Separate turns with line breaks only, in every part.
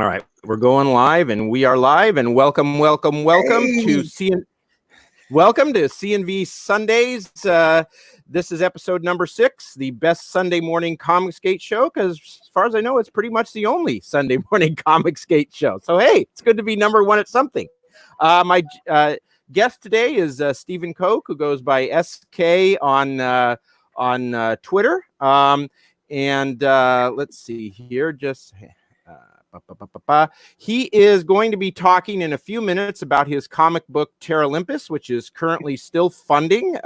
All right, we're going live, and we are live, and welcome
Hey.
to C&V Sundays. This is episode number 6, the best Sunday morning Comicsgate show, because as far as I know, it's pretty much the only Sunday morning Comicsgate show. So, hey, it's good to be number 1 at something. My guest today is Stephen Kok, who goes by SK on Twitter. Let's see here, he is going to be talking in a few minutes about his comic book Terralympus, which is currently still funding,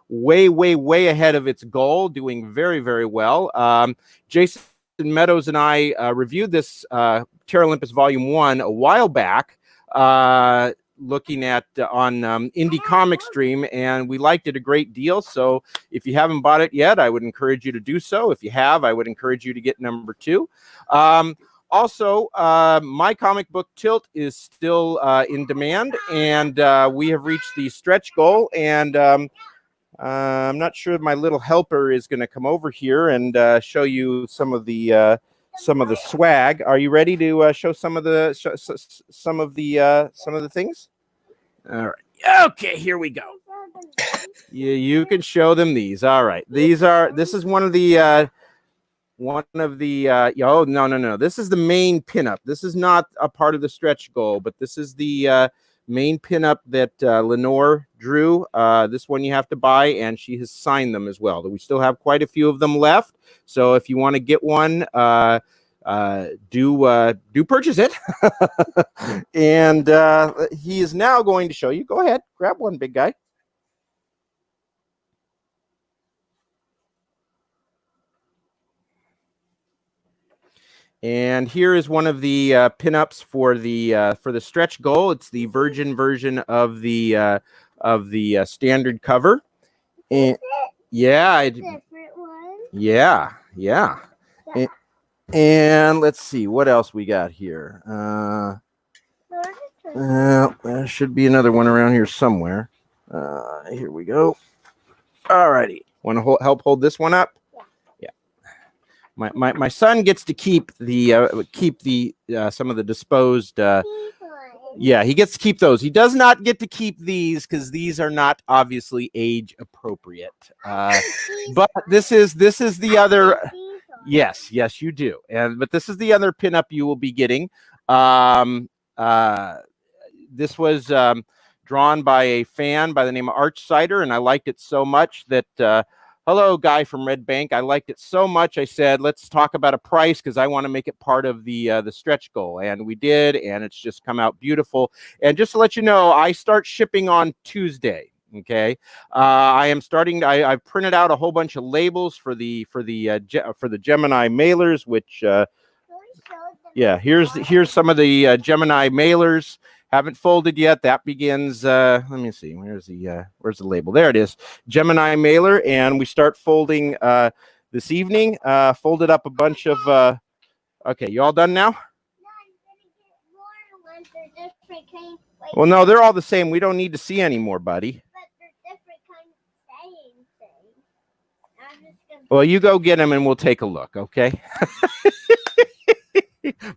way ahead of its goal, doing very well. Jason Meadows and I reviewed this Terralympus Volume 1 a while back, looking at on Indie Comic Stream, and we liked it a great deal. So if you haven't bought it yet, I would encourage you to do so. If you have, I would encourage you to get number 2. Also, my comic book Tilt is still in demand, and we have reached the stretch goal. And I'm not sure if my little helper is going to come over here and show you some of the swag. Are you ready to show some of the things? All right. Okay, here we go. You can show them these. All right. This is one of the. Oh, no. This is the main pinup. This is not a part of the stretch goal, but this is the main pinup that Lenore drew. This one you have to buy, and she has signed them as well. We still have quite a few of them left. So if you want to get one, do purchase it. And he is now going to show you. Go ahead, grab one, big guy. And here is one of the pinups for the stretch goal. It's the virgin version of the standard cover. And yeah, yeah. And let's see what else we got here. There should be another one around here somewhere. Here we go. All righty. Want to help hold this one up? My son gets to keep the some of the disposed. Yeah, he gets to keep those. He does not get to keep these because these are not obviously age appropriate. But this is the other. Yes, you do. But this is the other pinup you will be getting. This was drawn by a fan by the name of Arch Cider, and I liked it so much that. Hello, guy from Red Bank. I liked it so much. I said, let's talk about a price because I want to make it part of the stretch goal. And we did, and it's just come out beautiful. And just to let you know, I start shipping on Tuesday. Okay, I am starting. I've printed out a whole bunch of labels for the Gemini mailers. Which, yeah, here's some of the Gemini mailers. Haven't folded yet. That begins. Let me see. Where's the label? There it is. Gemini mailer, and we start folding this evening. Folded up a bunch of. Okay, you all done now? Well, no, they're all the same. We don't need to see anymore, buddy. Well, you go get them, and we'll take a look. Okay.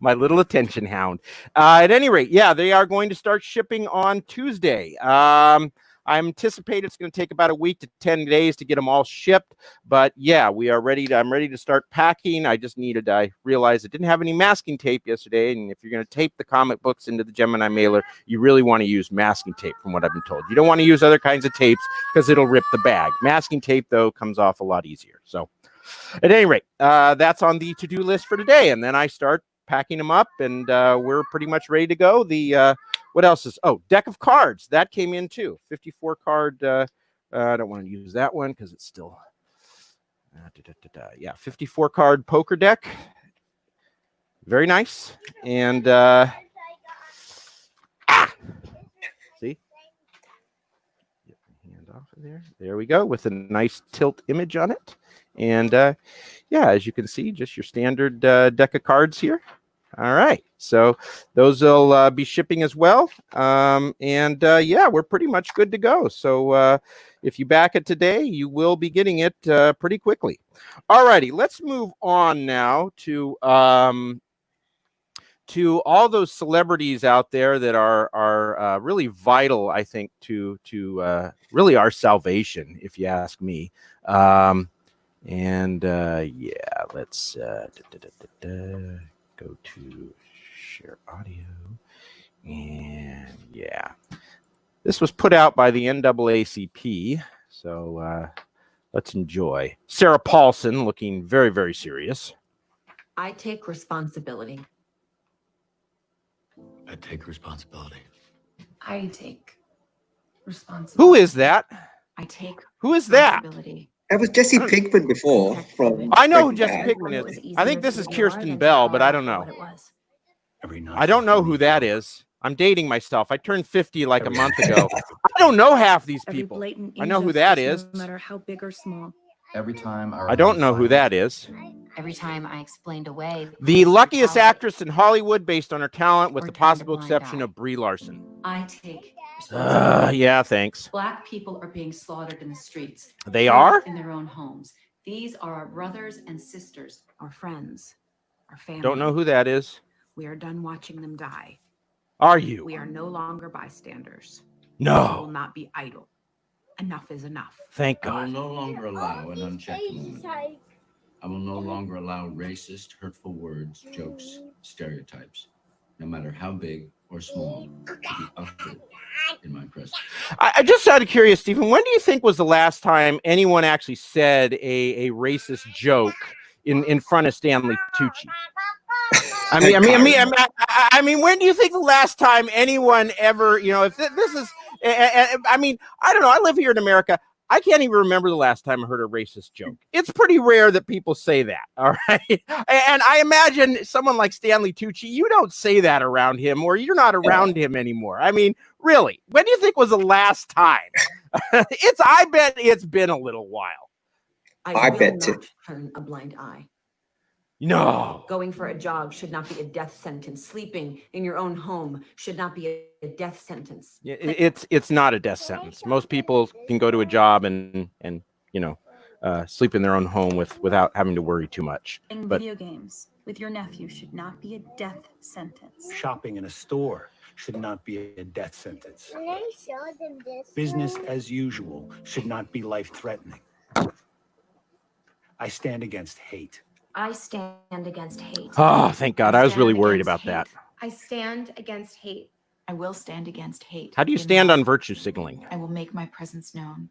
My little attention hound. At any rate, yeah, they are going to start shipping on Tuesday. I anticipate it's going to take about a week to 10 days to get them all shipped. But yeah, we are ready. I'm ready to start packing. I realized I didn't have any masking tape yesterday. And if you're going to tape the comic books into the Gemini mailer, you really want to use masking tape from what I've been told. You don't want to use other kinds of tapes because it'll rip the bag. Masking tape, though, comes off a lot easier. So at any rate, that's on the to-do list for today. And then I start packing them up, and we're pretty much ready to go. The what else is deck of cards that came in too. 54 card. I don't want to use that one because it's still 54 card poker deck. Very nice. And see, get my hand off of there we go, with a nice tilt image on it. And yeah, as you can see, just your standard deck of cards here. All right, so those will be shipping as well. Yeah, we're pretty much good to go. So if you back it today, you will be getting it pretty quickly. All righty, let's move on now to to all those celebrities out there that are really vital, I think, to really our salvation, if you ask me. Yeah, let's go to share audio. And yeah, this was put out by the NAACP. So let's enjoy. Sarah Paulson looking very, very serious.
I take responsibility.
I take responsibility.
I take responsibility.
Who is that?
I take
Who is that?
That was Jesse Pinkman before. From
I know who
Breaking
Jesse
Bad.
Pinkman is. I think this is Kirsten Bell, but I don't know. I don't know who that is. I'm dating myself. I turned 50 like a month ago. I don't know half these people. I know who that is.
No matter how big or small.
Every time
I don't know who that is.
Every time I explained away.
The luckiest actress in Hollywood based on her talent, with the possible exception of Brie Larson.
I take responsibility.
Yeah, thanks.
Black people are being slaughtered in the streets.
They are?
In their own homes. These are our brothers and sisters, our friends, our family.
Don't know who that is.
We are done watching them die.
Are you?
We are no longer bystanders.
No.
We will not be idle. Enough is enough.
Thank
I will
God.
no longer allow an unchecked moment. I will no longer allow racist, hurtful words, jokes, stereotypes, no matter how big or small, to be uttered in my presence.
I just out of curious, Stephen, when do you think was the last time anyone actually said a racist joke in front of Stanley Tucci? I mean, when do you think the last time anyone ever, if this is, I mean, I don't know. I live here in America. I can't even remember the last time I heard a racist joke. It's pretty rare that people say that. All right. And I imagine someone like Stanley Tucci, you don't say that around him, or you're not around him anymore. I mean, really, when do you think was the last time? I bet it's been a little while.
I bet too. Turn a blind eye.
No.
Going for a jog should not be a death sentence. Sleeping in your own home should not be a death sentence.
It's not a death sentence. Most people can go to a job and sleep in their own home without having to worry too much.
Playing video games with your nephew should not be a death sentence.
Shopping in a store should not be a death sentence. Business as usual should not be life-threatening. I stand against hate.
I stand against hate.
Oh, thank God. I was really worried about that.
I stand against hate.
I will stand against hate.
How do you stand on virtue signaling?
I will make my presence known.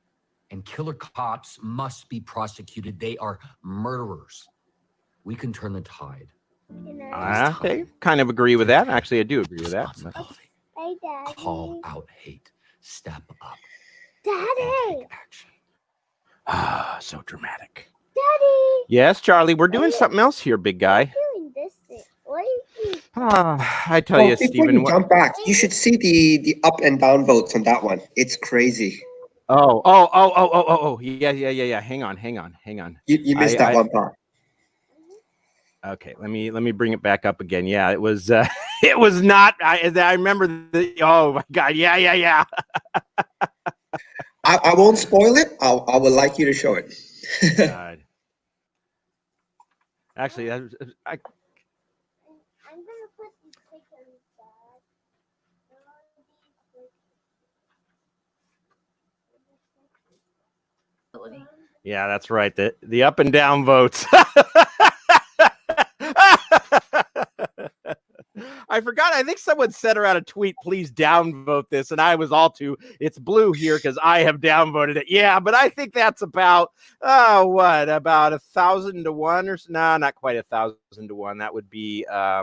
And killer cops must be prosecuted. They are murderers. We can turn the tide.
I kind of agree with that. Actually, I do agree with that.
Hey, Daddy. Call out hate. Step up.
Daddy.
Action.
Ah, so dramatic.
Daddy.
Yes, Charlie, we're doing something else here, big guy.
Doing this thing. What are you doing?
I tell you,
Before
Stephen.
you jump back, you should see the up and down votes on that one. It's crazy.
Oh. Yeah. Hang on.
You missed that one part.
Okay, let me bring it back up again. Yeah, it was it was not. I remember the. Oh my God. Yeah.
I won't spoil it. I would like you to show it.
God. Actually,
I'm gonna put these pictures back.
yeah, that's right. The up and down votes. I forgot. I think someone sent around a tweet, please downvote this. And I was all too, it's blue here because I have downvoted it. Yeah, but I think that's about, about 1,000 to 1 or no, not quite 1,000 to 1. That would be, I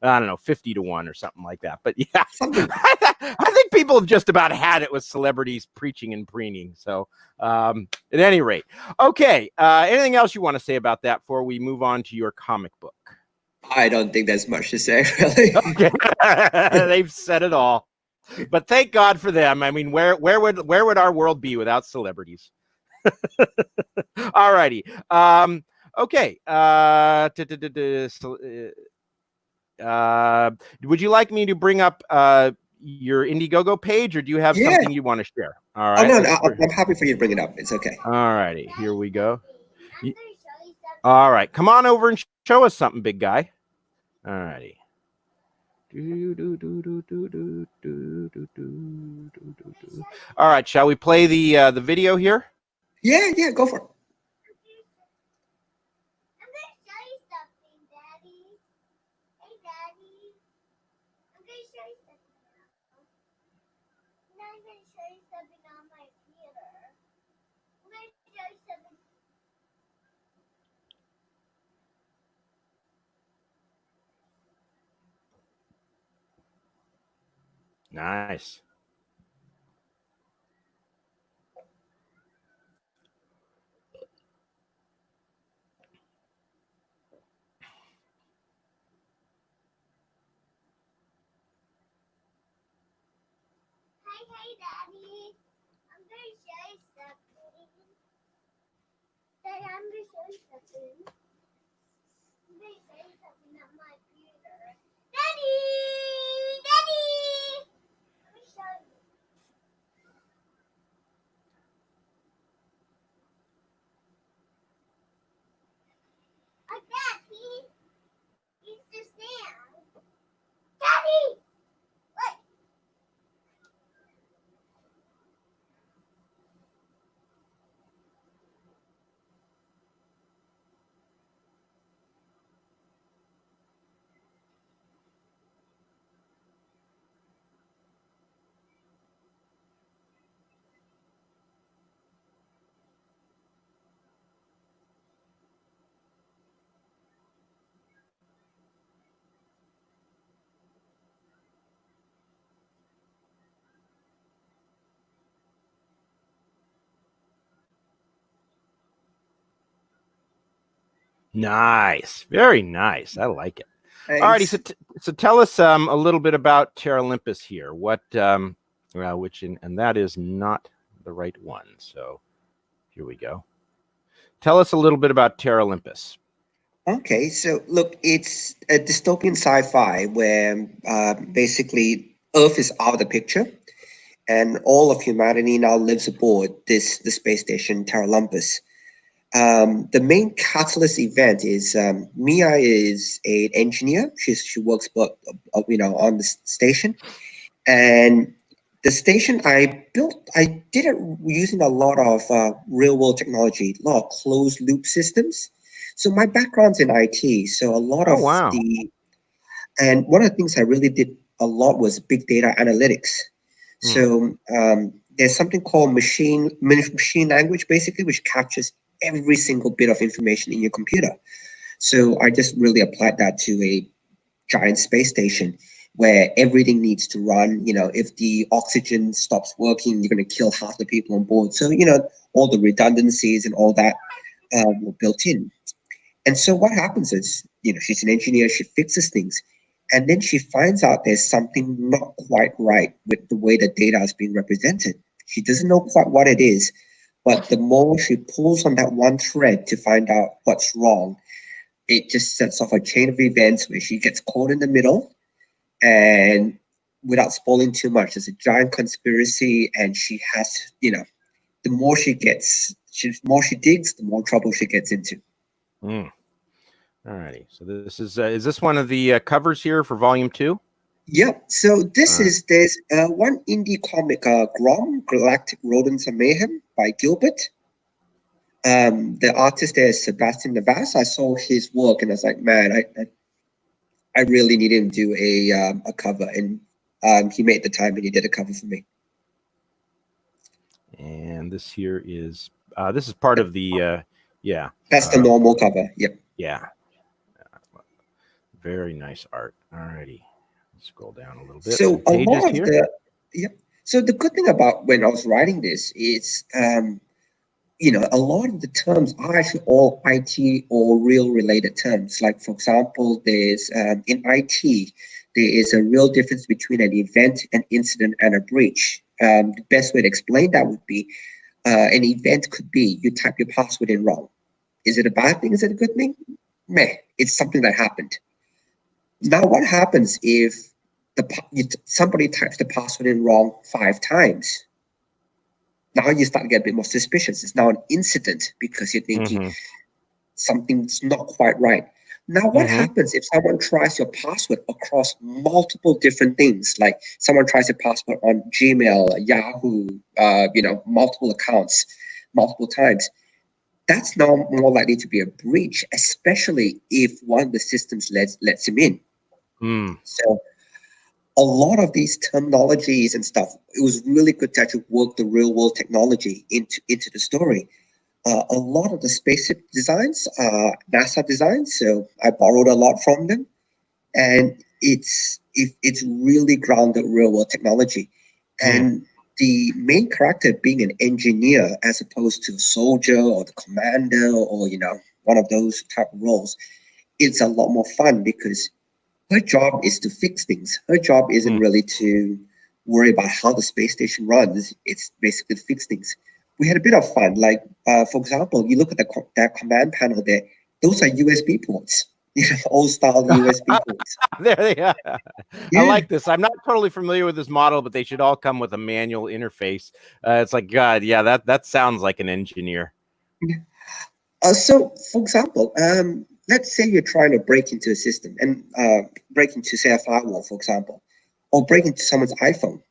don't know, 50 to 1 or something like that. But yeah, I think people have just about had it with celebrities preaching and preening. So at any rate, okay. Anything else you want to say about that before we move on to your comic book?
I don't think there's much to say, really.
Okay. They've said it all. But thank God for them. I mean, where would our world be without celebrities? All righty. Okay. Would you like me to bring up your Indiegogo page, or do you have something you want to share? All right.
Oh, no, I'm happy for you to bring it up. It's okay.
All righty. Here we go. All right. Come on over and show us something, big guy. All righty. All right, shall we play the video here?
Yeah, yeah, go for it.
I'm gonna show you something, Daddy. Hey, Daddy. I'm gonna show you something now. Now I'm gonna show you something on my computer. I'm gonna show you something.
Nice.
Hey, Daddy. I'm gonna show you something. Daddy, I'm gonna show you something. I'm gonna show you something on my computer. Daddy! Daddy! Let me show you. Like that, see? It's the sand. Daddy! Look!
Nice. Very nice. I like it.
Thanks.
All righty. So tell us a little bit about Terralympus here. What, and that is not the right one. So here we go. Tell us a little bit about Terralympus.
Okay, so look, it's a dystopian sci-fi where basically Earth is out of the picture, and all of humanity now lives aboard the space station Terralympus. The main catalyst event is Mia is an engineer. She works, on the station, and the station I did it using a lot of real world technology, a lot of closed loop systems. So my background's in IT, so a lot of and one of the things I really did a lot was big data analytics. So there's something called machine language, basically, which captures every single bit of information in your computer. So I just really applied that to a giant space station where everything needs to run. If the oxygen stops working, you're going to kill half the people on board. So, all the redundancies and all that were built in. And so what happens is, she's an engineer, she fixes things, and then she finds out there's something not quite right with the way the data is being represented. She doesn't know quite what it is, but the more she pulls on that one thread to find out what's wrong, it just sets off a chain of events where she gets caught in the middle. And without spoiling too much, there's a giant conspiracy, and she has, the more she digs, the more trouble she gets into.
All righty. So this is this one of the covers here for volume 2?
Yep. So there's one indie comic, Grom, Galactic Rodents and Mayhem by Gilbert. The artist there is Sebastian Navas. I saw his work and I was like, man, I really need him to do a cover, and he made the time and he did a cover for me.
And this here is this is part of the
That's the normal cover. Yep.
Yeah. Very nice art. Alrighty. Scroll down a little bit.
So a lot of So the good thing about when I was writing this is a lot of the terms are actually all IT or real related terms. Like, for example, there's in IT, there is a real difference between an event, an incident, and a breach. The best way to explain that would be an event could be you type your password in wrong. Is it a bad thing? Is it a good thing? Meh, it's something that happened. Now, what happens if somebody types the password in wrong 5 times? Now you start to get a bit more suspicious. It's now an incident because you're thinking something's not quite right. Now, what happens if someone tries your password across multiple different things? Like someone tries your password on Gmail, Yahoo, multiple accounts, multiple times. That's now more likely to be a breach, especially if one of the systems lets him in. So a lot of these terminologies and stuff, it was really good to actually work the real world technology into the story. A lot of the spaceship designs are NASA designs, so I borrowed a lot from them, and it's really grounded real world technology. And the main character being an engineer as opposed to a soldier or the commander or one of those type of roles, it's a lot more fun because her job is to fix things. Her job isn't really to worry about how the space station runs. It's basically to fix things. We had a bit of fun. Like, for example, you look at that command panel there, those are USB ports, old style USB ports.
There they are. I like this. I'm not totally familiar with this model, but they should all come with a manual interface. It's like, God, yeah, that sounds like an engineer.
So, for example, let's say you're trying to break into a system and break into, say, a firewall, for example, or break into someone's iPhone.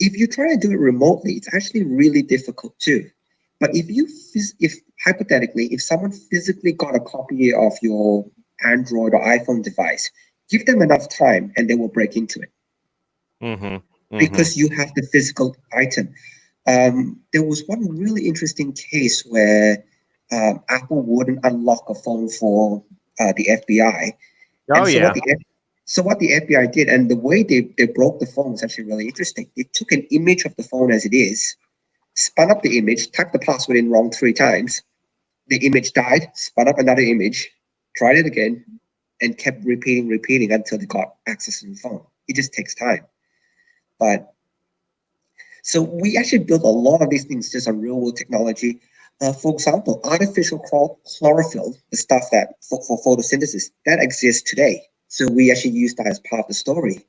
If you try to do it remotely, it's actually really difficult too. But if hypothetically, if someone physically got a copy of your Android or iPhone device, give them enough time and they will break into it. Because you have the physical item. There was one really interesting case where Apple wouldn't unlock a phone for the FBI. So what the FBI did, and the way they broke the phone was actually really interesting. They took an image of the phone as it is, spun up the image, typed the password in wrong 3 times. The image died, spun up another image, tried it again, and kept repeating until they got access to the phone. It just takes time. But so we actually built a lot of these things just on real world technology. For example, artificial chlorophyll, the stuff that for photosynthesis, that exists today. So we actually use that as part of the story.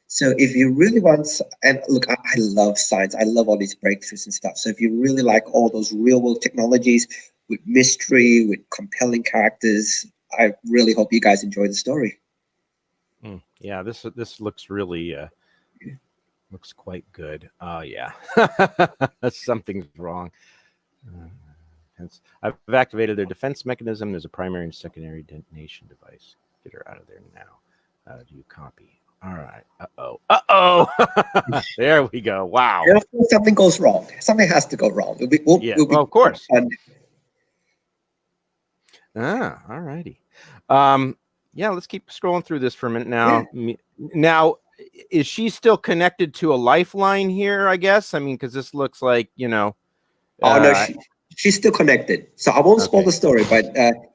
So if you really want, and look, I love science. I love all these breakthroughs and stuff. So if you really like all those real world technologies with mystery, with compelling characters, I really hope you guys enjoy the story.
Yeah, this looks really looks quite good. Oh yeah, something's wrong. I've activated their defense mechanism. There's a primary and secondary detonation device. Get her out of there now. Do you copy? All right. Uh-oh. There we go. Wow.
And of course, something goes wrong. Something has to go wrong.
Well, of course. All righty. Yeah, let's keep scrolling through this for a minute now. Yeah. Now, is she still connected to a lifeline here, I guess? I mean, because this looks like,
Oh, no, she's still connected. So I won't spoil the story, but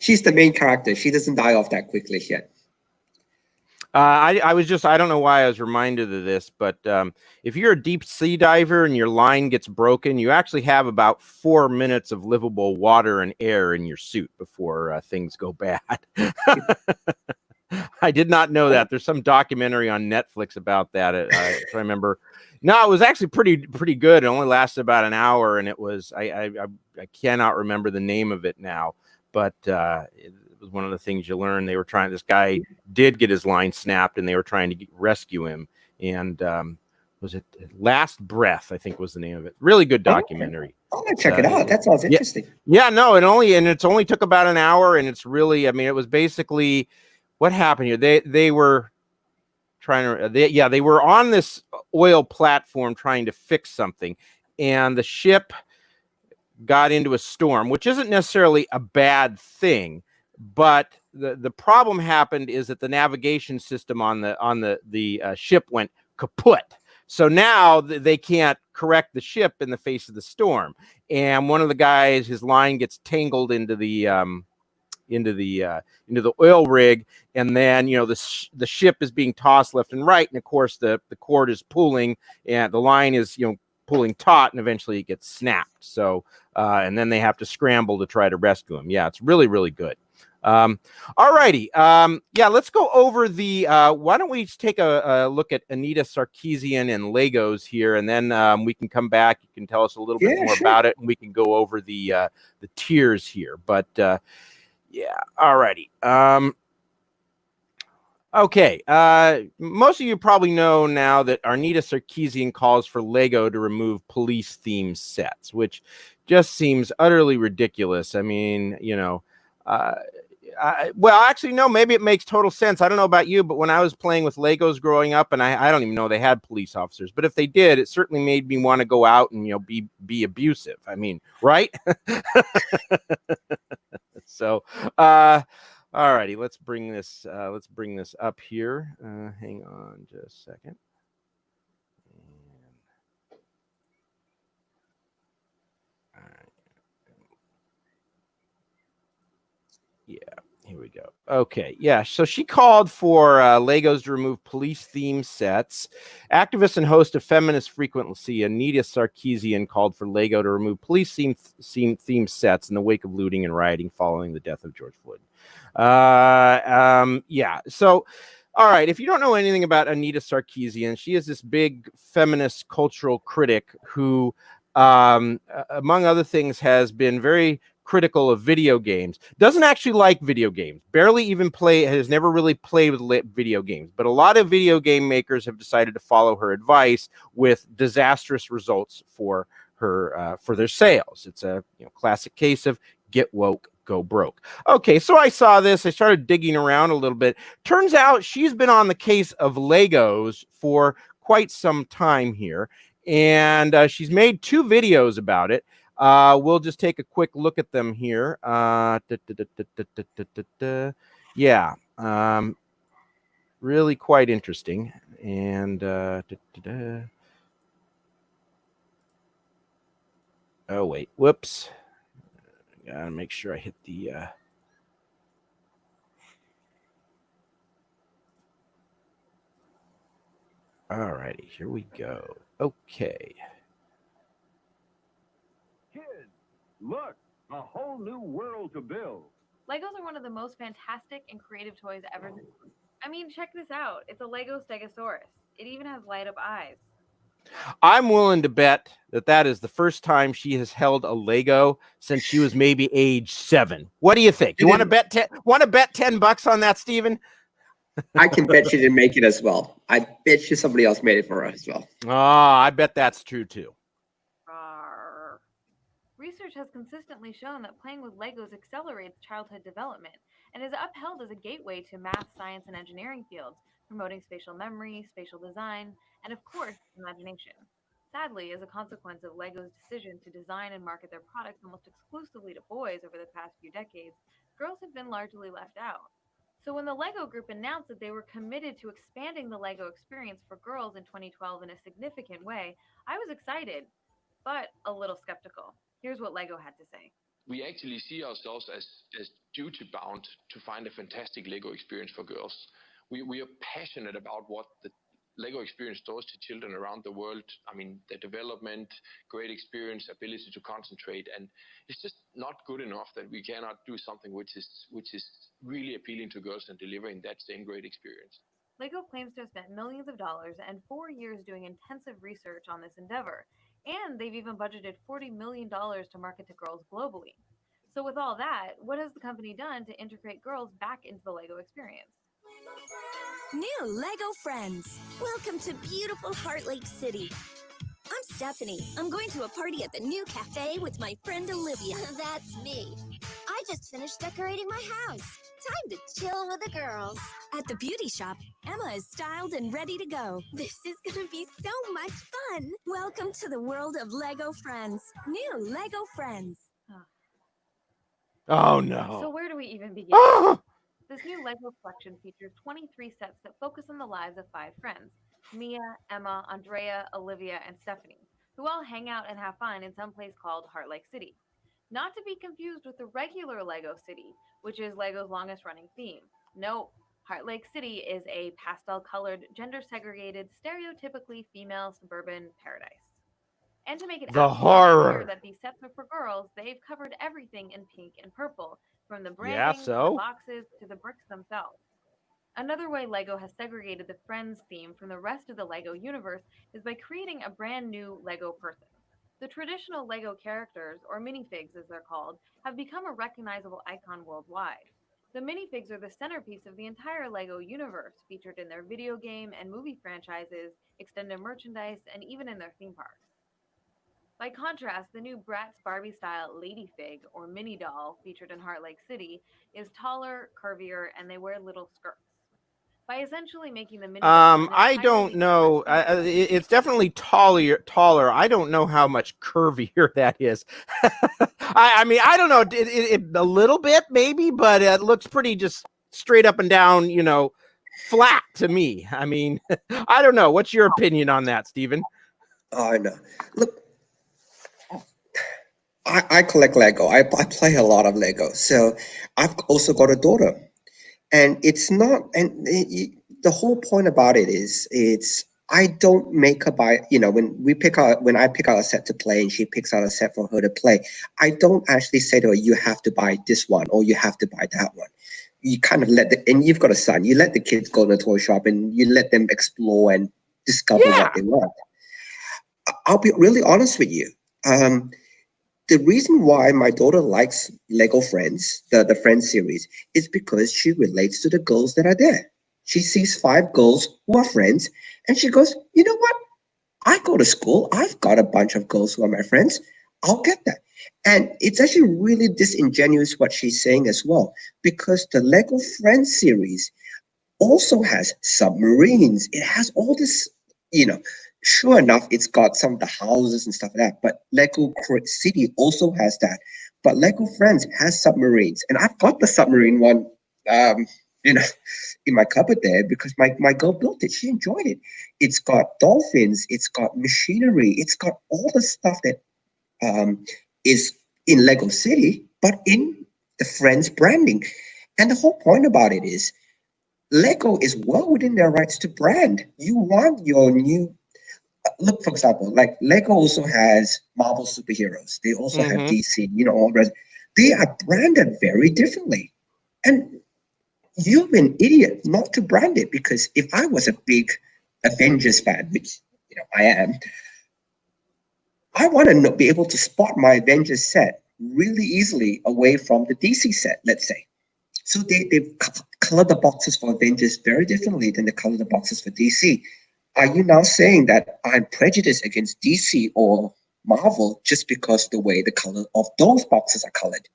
she's the main character. She doesn't die off that quickly yet.
I don't know why I was reminded of this, but if you're a deep sea diver and your line gets broken, you actually have about 4 minutes of livable water and air in your suit before things go bad. I did not know that. There's some documentary on Netflix about that. If I remember. No, it was actually pretty good. It only lasted about an hour, and it was I cannot remember the name of it now, but it was one of the things you learn. They were trying. This guy did get his line snapped, and they were trying to rescue him. And was it Last Breath? I think was the name of it. Really good documentary.
I'm gonna check it out. That sounds interesting.
Yeah, no, it only took about an hour, and it's really. I mean, it was basically what happened here. They were trying to they were on this oil platform trying to fix something, and the ship got into a storm, which isn't necessarily a bad thing, but the problem happened is that the navigation system on the ship went kaput. So now they can't correct the ship in the face of the storm, and one of the guys, his line gets tangled into the oil rig, and then the ship is being tossed left and right, and of course the cord is pulling, and the line is pulling taut, and eventually it gets snapped. So and then they have to scramble to try to rescue him. Yeah, it's really, really good. All righty. Yeah, let's go over the why don't we take a look at Anita Sarkeesian and Legos here, and then we can come back. You can tell us a little bit more about it, and we can go over the tiers here. But yeah, all righty. Okay, most of you probably know now that Anita Sarkeesian calls for Lego to remove police theme sets, which just seems utterly ridiculous. I mean, well, actually, no, maybe it makes total sense. I don't know about you, but when I was playing with Legos growing up, and I don't even know they had police officers, but if they did, it certainly made me want to go out and, be abusive. I mean, right? So, all righty, let's bring this up here. Hang on just a second. Yeah, here we go. Okay, yeah. So she called for Legos to remove police theme sets. Activist and host of Feminist Frequency, Anita Sarkeesian, called for Lego to remove police theme sets in the wake of looting and rioting following the death of George Floyd. Yeah. So, all right. If you don't know anything about Anita Sarkeesian, she is this big feminist cultural critic who, among other things, has been very critical of video games, doesn't actually like video games, barely even has never really played with video games, but a lot of video game makers have decided to follow her advice with disastrous results for their sales. It's a classic case of get woke, go broke. Okay, so I saw this, I started digging around a little bit. Turns out she's been on the case of Legos for quite some time here, and she's made 2 videos about it. We'll just take a quick look at them here. Yeah, really quite interesting. And oh wait, whoops! Gotta make sure I hit the. All righty, here we go. Okay.
Kids, look, a whole new world to build.
Legos are one of the most fantastic and creative toys ever. I mean, check this out. It's a Lego Stegosaurus. It even has light up eyes.
I'm willing to bet that is the first time she has held a Lego since she was maybe age 7. What do you think? You want to bet $10 on that, Stephen?
I can bet she didn't make it as well. I bet you somebody else made it for her as well.
Oh, I bet that's true too.
Research has consistently shown that playing with Legos accelerates childhood development and is upheld as a gateway to math, science, and engineering fields, promoting spatial memory, spatial design, and of course, imagination. Sadly, as a consequence of Lego's decision to design and market their products almost exclusively to boys over the past few decades, girls have been largely left out. So when the Lego Group announced that they were committed to expanding the Lego experience for girls in 2012 in a significant way, I was excited, but a little skeptical. Here's what Lego had to say.
We actually see ourselves as duty bound to find a fantastic Lego experience for girls. We are passionate about what the Lego experience does to children around the world. I mean, the development, great experience, ability to concentrate, and it's just not good enough that we cannot do something which is really appealing to girls and delivering that same great experience.
Lego claims to have spent millions of dollars and 4 years doing intensive research on this endeavor, and they've even budgeted $40 million to market to girls globally. So with all that, what has the company done to integrate girls back into the Lego experience?
New Lego friends, welcome to beautiful Heart Lake City. I'm Stephanie. I'm going to a party at the new cafe with my friend Olivia.
That's me. I just finished decorating my house. Time to chill with the girls.
At the beauty shop, Emma is styled and ready to go.
This is gonna be so much fun.
Welcome to the world of Lego friends. New Lego friends.
Oh no.
So where do we even begin? This new Lego collection features 23 sets that focus on the lives of 5 friends: Mia, Emma, Andrea, Olivia, and Stephanie, who all hang out and have fun in some place called Heart Lake City. Not to be confused with the regular Lego City, which is Lego's longest running theme. No, Heart Lake City is a pastel-colored, gender-segregated, stereotypically female suburban paradise. And to make it
The
absolutely
horror.
clear that these sets are for girls, they've covered everything in pink and purple, from the branding
Yeah,
to the
so?
boxes to the bricks themselves. Another way Lego has segregated the Friends theme from the rest of the Lego universe is by creating a brand new Lego person. The traditional Lego characters, or minifigs as they're called, have become a recognizable icon worldwide. The minifigs are the centerpiece of the entire LEGO universe, featured in their video game and movie franchises, extended merchandise, and even in their theme parks. By contrast, the new Bratz Barbie-style Lady Fig, or mini doll, featured in Heart Lake City, is taller, curvier, and they wear little skirts. By essentially making the mini dolls an
I don't
entirely
know. It's definitely taller. I don't know how much curvier that is. I mean, I don't know. A little bit, maybe, but it looks pretty just straight up and down, you know, flat to me. I mean, I don't know. What's your opinion on that, Stephen?
I know. Look, I collect Lego. I play a lot of Lego. So I've also got a daughter. And it's not, and the whole point about it is, I don't make her buy, you know, when I pick out a set to play and she picks out a set for her to play, I don't actually say to her, you have to buy this one or you have to buy that one. You kind of and you've got a son, you let the kids go to the toy shop and you let them explore and discover what they want. I'll be really honest with you. The reason why my daughter likes Lego Friends, the Friends series, is because she relates to the girls that are there. She sees 5 girls who are friends, and she goes, you know what? I go to school. I've got a bunch of girls who are my friends. I'll get that. And it's actually really disingenuous what she's saying as well, because the Lego Friends series also has submarines. It has all this, you know, sure enough, it's got some of the houses and stuff like that, but Lego City also has that. But Lego Friends has submarines, and I've got the submarine one, you know, in my cupboard there because my girl built it. She enjoyed it. It's got dolphins, it's got machinery, it's got all the stuff that is in Lego City, but in the Friends branding. And the whole point about it is, Lego is well within their rights to brand. You want your new look, for example, like Lego also has Marvel superheroes. They also have DC, you know, all the rest. They are branded very differently. And you're an idiot not to brand it, because if I was a big Avengers fan, which, you know, I am, I want to be able to spot my Avengers set really easily away from the DC set, let's say. So they've colored the boxes for Avengers very differently than they color the boxes for DC. Are you now saying that I'm prejudiced against DC or Marvel just because the way the color of those boxes are colored?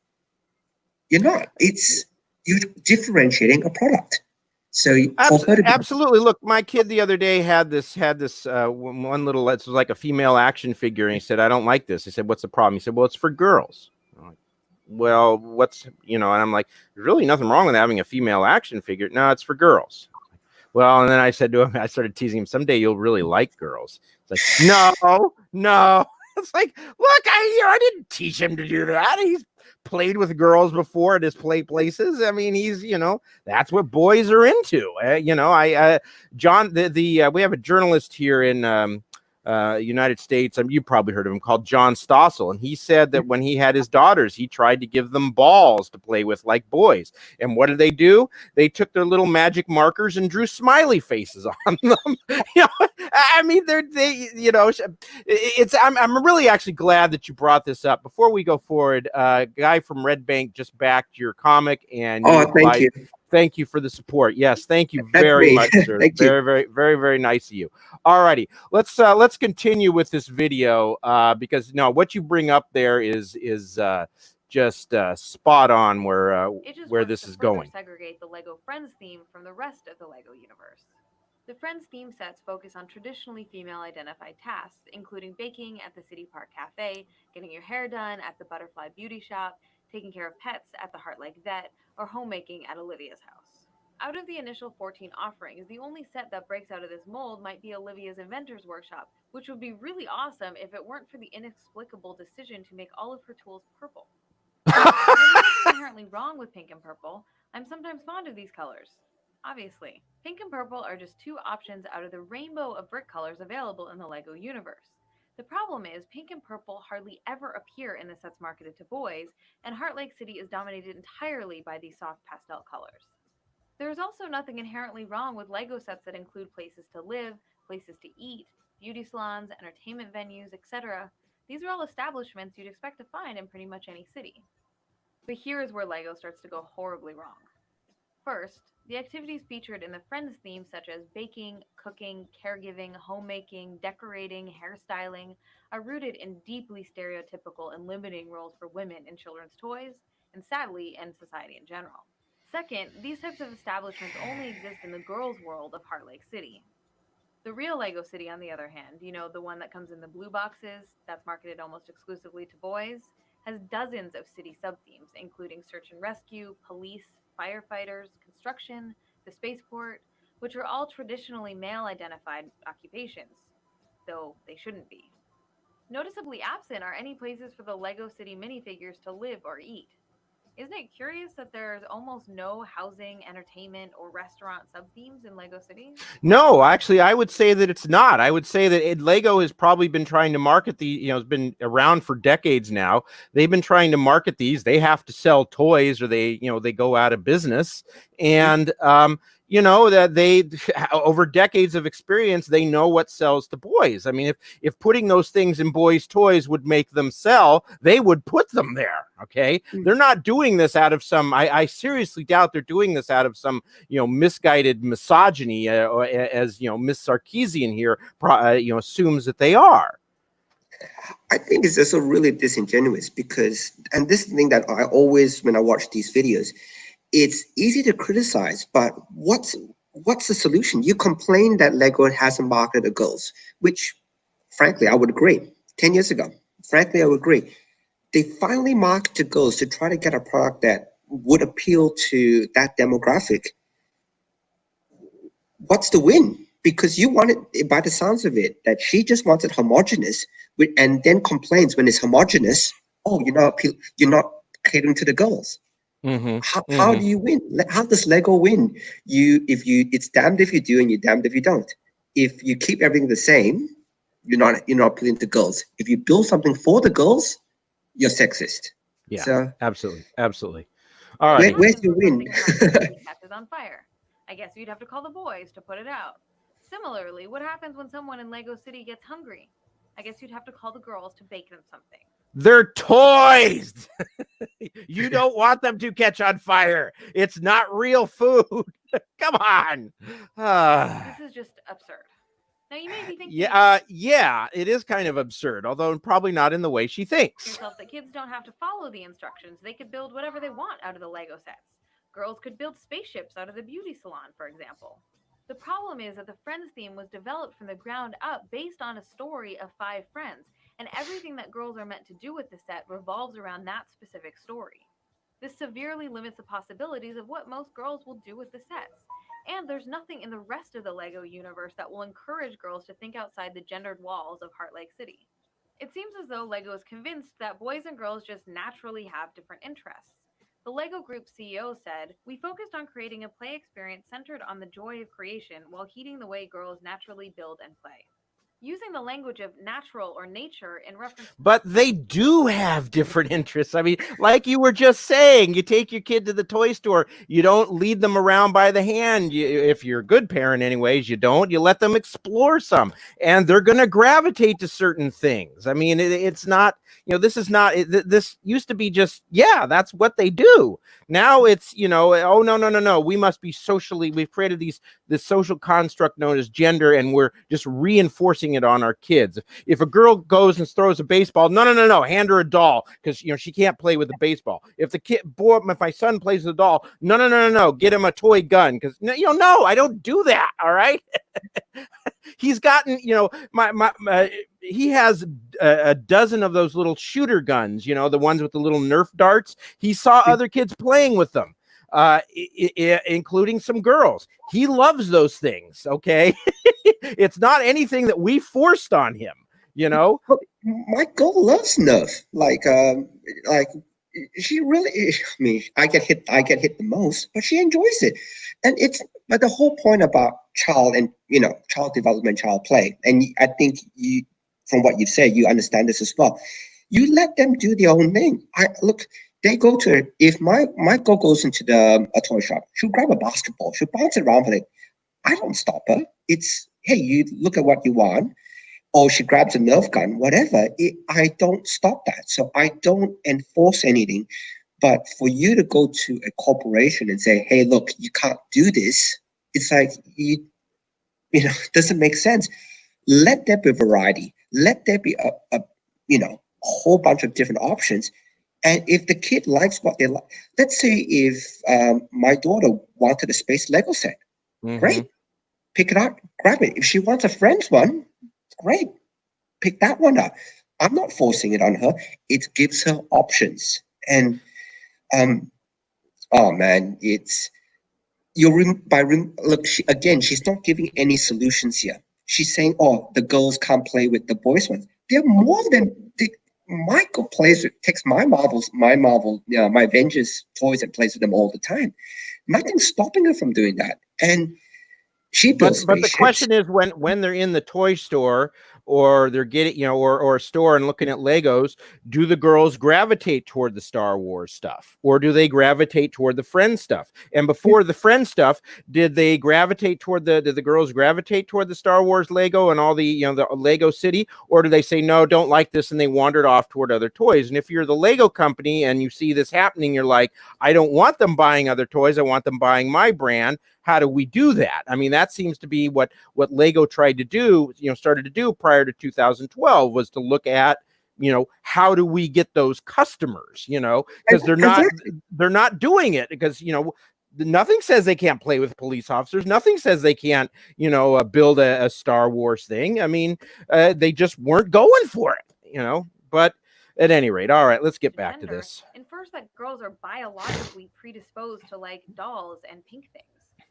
You're not. You're differentiating a product. So
Absolutely. Look, my kid the other day had this one little, it was like a female action figure, and he said, I don't like this. I said, what's the problem? He said, well, it's for girls. I'm like, well, what's, you know, and I'm like, there's really nothing wrong with having a female action figure. No, it's for girls. Well, and then I said to him, I started teasing him, someday you'll really like girls. It's like, no. It's like, look, I didn't teach him to do that. He's played with girls before at his play places. I mean, he's, you know, that's what boys are into. You know, John, we have a journalist here in United States. You probably heard of him, called John Stossel. And he said that when he had his daughters, he tried to give them balls to play with like boys. And what did they do? They took their little magic markers and drew smiley faces on them. You know, I mean, you know, I'm really actually glad that you brought this up. Before we go forward, guy from Red Bank just backed your comic, and
thank you.
Thank you for the support. Yes, thank you very much, sir. Very nice of you. All righty, let's continue with this video because what you bring up there is just spot on where this is going.
Segregate the Lego Friends theme from the rest of the Lego universe. The Friends theme sets focus on traditionally female-identified tasks, including baking at the City Park Cafe, getting your hair done at the Butterfly Beauty Shop, taking care of pets at the Heart Lake Vet, or homemaking at Olivia's house. Out of the initial 14 offerings, the only set that breaks out of this mold might be Olivia's Inventor's Workshop, which would be really awesome if it weren't for the inexplicable decision to make all of her tools purple. There's nothing inherently wrong with pink and purple. I'm sometimes fond of these colors. Obviously, pink and purple are just 2 options out of the rainbow of brick colors available in the Lego universe. The problem is, pink and purple hardly ever appear in the sets marketed to boys, and Heart Lake City is dominated entirely by these soft pastel colors. There is also nothing inherently wrong with Lego sets that include places to live, places to eat, beauty salons, entertainment venues, etc. These are all establishments you'd expect to find in pretty much any city. But here is where Lego starts to go horribly wrong. First, the activities featured in the Friends theme, such as baking, cooking, caregiving, homemaking, decorating, hairstyling, are rooted in deeply stereotypical and limiting roles for women in children's toys, and sadly, in society in general. Second, these types of establishments only exist in the girls' world of Heart Lake City. The real Lego City, on the other hand, the one that comes in the blue boxes, that's marketed almost exclusively to boys, has dozens of city sub-themes, including search and rescue, police, firefighters, construction, the spaceport, which are all traditionally male-identified occupations, though they shouldn't be. Noticeably absent are any places for the Lego City minifigures to live or eat. Isn't it curious that there's almost no housing, entertainment, or restaurant sub-themes in Lego City?
No, actually, I would say that it's not. I would say that Lego has probably been trying to market it's been around for decades now. They've been trying to market these. They have to sell toys or they go out of business. And, that they, over decades of experience, they know what sells to boys. I mean, if putting those things in boys' toys would make them sell, they would put them there. Okay. They're not doing this out of some, I seriously doubt they're doing this out of some, misguided misogyny, as, Miss Sarkeesian here, assumes that they are.
I think it's also really disingenuous because, and this is the thing that I always, when I watch these videos, it's easy to criticize, but what's the solution? You complain that Lego hasn't marketed to girls, which, frankly, I would agree. 10 years ago, frankly, I would agree. They finally market to girls to try to get a product that would appeal to that demographic. What's the win? Because you wanted, by the sounds of it, that she just wanted homogenous, and then complains when it's homogenous. Oh, you're not catering to the girls. How do you win? How does Lego win? It's damned if you do and you're damned if you don't. If you keep everything the same, you're not appealing to girls. If you build something for the girls, you're sexist.
Yeah,
so,
absolutely. All right.
Where's your win?
Kept it on fire. I guess you'd have to call the boys to put it out. Similarly, what happens when someone in Lego City gets hungry? I guess you'd have to call the girls to bake them something.
They're toys. You don't want them to catch on fire. It's not real food. Come on.
This is just absurd. Now you may be thinking,
yeah, it is kind of absurd, although probably not in the way she thinks.
Yourself that kids don't have to follow the instructions. They could build whatever they want out of the Lego sets. Girls could build spaceships out of the beauty salon, for example. The problem is that the Friends theme was developed from the ground up based on a story of 5 friends, and everything that girls are meant to do with the set revolves around that specific story. This severely limits the possibilities of what most girls will do with the sets. And there's nothing in the rest of the Lego universe that will encourage girls to think outside the gendered walls of Heart Lake City. It seems as though Lego is convinced that boys and girls just naturally have different interests. The Lego Group CEO said, "We focused on creating a play experience centered on the joy of creation while heeding the way girls naturally build and play." Using the language of natural or nature in reference.
But they do have different interests. I mean, like you were just saying, you take your kid to the toy store. You don't lead them around by the hand. If you're a good parent anyways, you don't. You let them explore some. And they're going to gravitate to certain things. I mean, it's not, this is not, this used to be just, yeah, that's what they do. Now it's, oh, no. We must be socially, we've created this social construct known as gender, and we're just reinforcing it on our kids. If a girl goes and throws a baseball, no, hand her a doll because she can't play with the baseball. If if my son plays with a doll, no, get him a toy gun because no, I don't do that. All right. He's gotten, he has a dozen of those little shooter guns, the ones with the little Nerf darts. He saw other kids playing with them, including some girls. He loves those things. Okay. It's not anything that we forced on him,
My girl loves Nerf. Like she really, I get hit the most, but she enjoys it. And but the whole point about child development, child play, and I think from what you've said, you understand this as well. You let them do their own thing. They go to, if my girl goes into a toy shop, she'll grab a basketball, she'll bounce it around for it. I don't stop her. It's, hey, you look at what you want. Or she grabs a Nerf gun, whatever. I don't stop that. So I don't enforce anything. But for you to go to a corporation and say, hey, look, you can't do this, it's like, it doesn't make sense. Let there be variety. Let there be a whole bunch of different options. And if the kid likes what they like, let's say if my daughter wanted a space Lego set, great, pick it up, grab it. If she wants a friend's one, great, pick that one up. I'm not forcing it on her. It gives her options. And oh man, it's look. She's not giving any solutions here. She's saying, oh, the girls can't play with the boys ones. They're more than Michael takes my Avengers toys and plays with them all the time. Nothing's stopping her from doing that. And she builds
but the question is, when they're in the toy store or they're getting, or a store and looking at Legos, do the girls gravitate toward the Star Wars stuff, or do they gravitate toward the Friends stuff? And before the Friends stuff, did the girls gravitate toward the Star Wars Lego and all the, the Lego City, or do they say, no, don't like this, and they wandered off toward other toys? And if you're the Lego company and you see this happening, you're like, I don't want them buying other toys. I want them buying my brand. How do we do that? I mean, that seems to be what Lego tried to do, started to do prior to 2012, was to look at, how do we get those customers, because they're not doing it, because, nothing says they can't play with police officers. Nothing says they can't, build a Star Wars thing. I mean, they just weren't going for it, but at any rate, all right, let's get back to this.
Infers that girls are biologically predisposed to like dolls and pink things.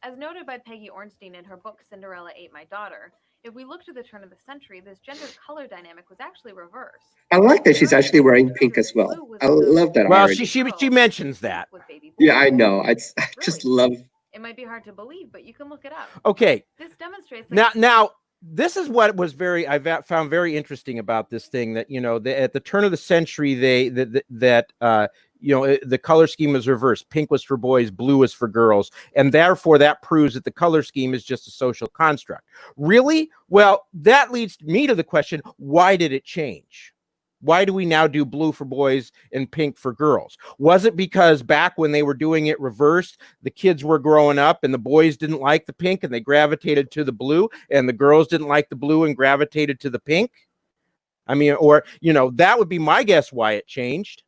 As noted by Peggy Ornstein in her book Cinderella Ate My Daughter, if we look to the turn of the century, this gender color dynamic was actually reversed.
I like that she's actually wearing pink as well. I love that.
Well, she mentions that.
Yeah, I know. I just love.
It might be hard to believe, but you can look it up.
Okay.
This demonstrates
now. This is what was I found very interesting about this thing, that at the turn of the century the color scheme was reversed. Pink was for boys, blue was for girls, and therefore that proves that the color scheme is just a social construct. Really? Well, that leads me to the question: why did it change? Why do we now do blue for boys and pink for girls? Was it because back when they were doing it reversed, the kids were growing up and the boys didn't like the pink and they gravitated to the blue, and the girls didn't like the blue and gravitated to the pink? I mean, or, that would be my guess why it changed.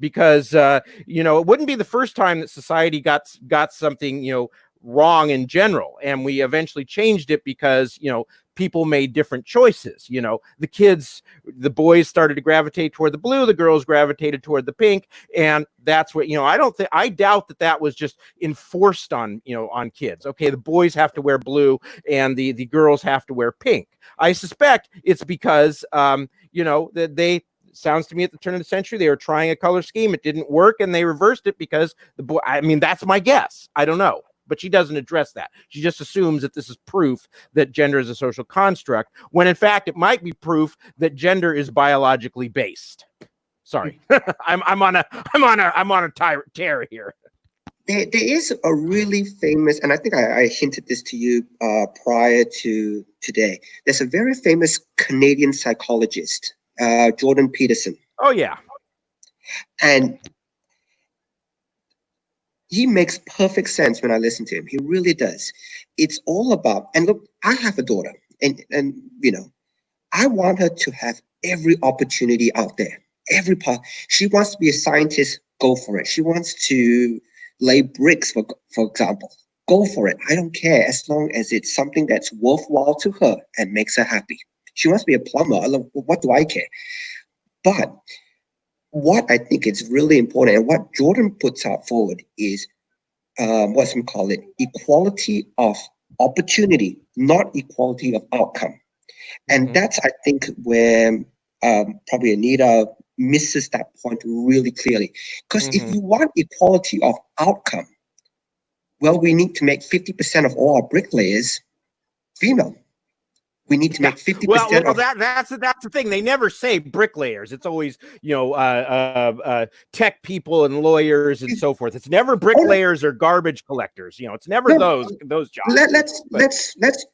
Because, it wouldn't be the first time that society got something, wrong in general. And we eventually changed it because, people made different choices. The boys started to gravitate toward the blue, the girls gravitated toward the pink. And that's what, I doubt that was just enforced on kids. Okay, the boys have to wear blue and the girls have to wear pink. I suspect it's because, that they, sounds to me at the turn of the century, they were trying a color scheme. It didn't work and they reversed it because that's my guess. I don't know. But she doesn't address that. She just assumes that this is proof that gender is a social construct, when in fact it might be proof that gender is biologically based. Sorry, I'm on a tear here.
There is a really famous, and I think I hinted this to you prior to today. There's a very famous Canadian psychologist, Jordan Peterson.
Oh yeah,
and he makes perfect sense when I listen to him. He really does. It's all about, and look, I have a daughter, and I want her to have every opportunity out there. Every part. She wants to be a scientist, go for it. She wants to lay bricks, for example. Go for it. I don't care, as long as it's something that's worthwhile to her and makes her happy. She wants to be a plumber. What do I care? But what I think is really important, and what Jordan puts out forward, is equality of opportunity, not equality of outcome. And that's, I think, where probably Anita misses that point really clearly. Because if you want equality of outcome, well, we need to make 50% of all our bricklayers female. We need to make 50%.
Well, that's the thing. They never say bricklayers. It's always, tech people and lawyers and so forth. It's never bricklayers or garbage collectors. It's never those jobs.
Let's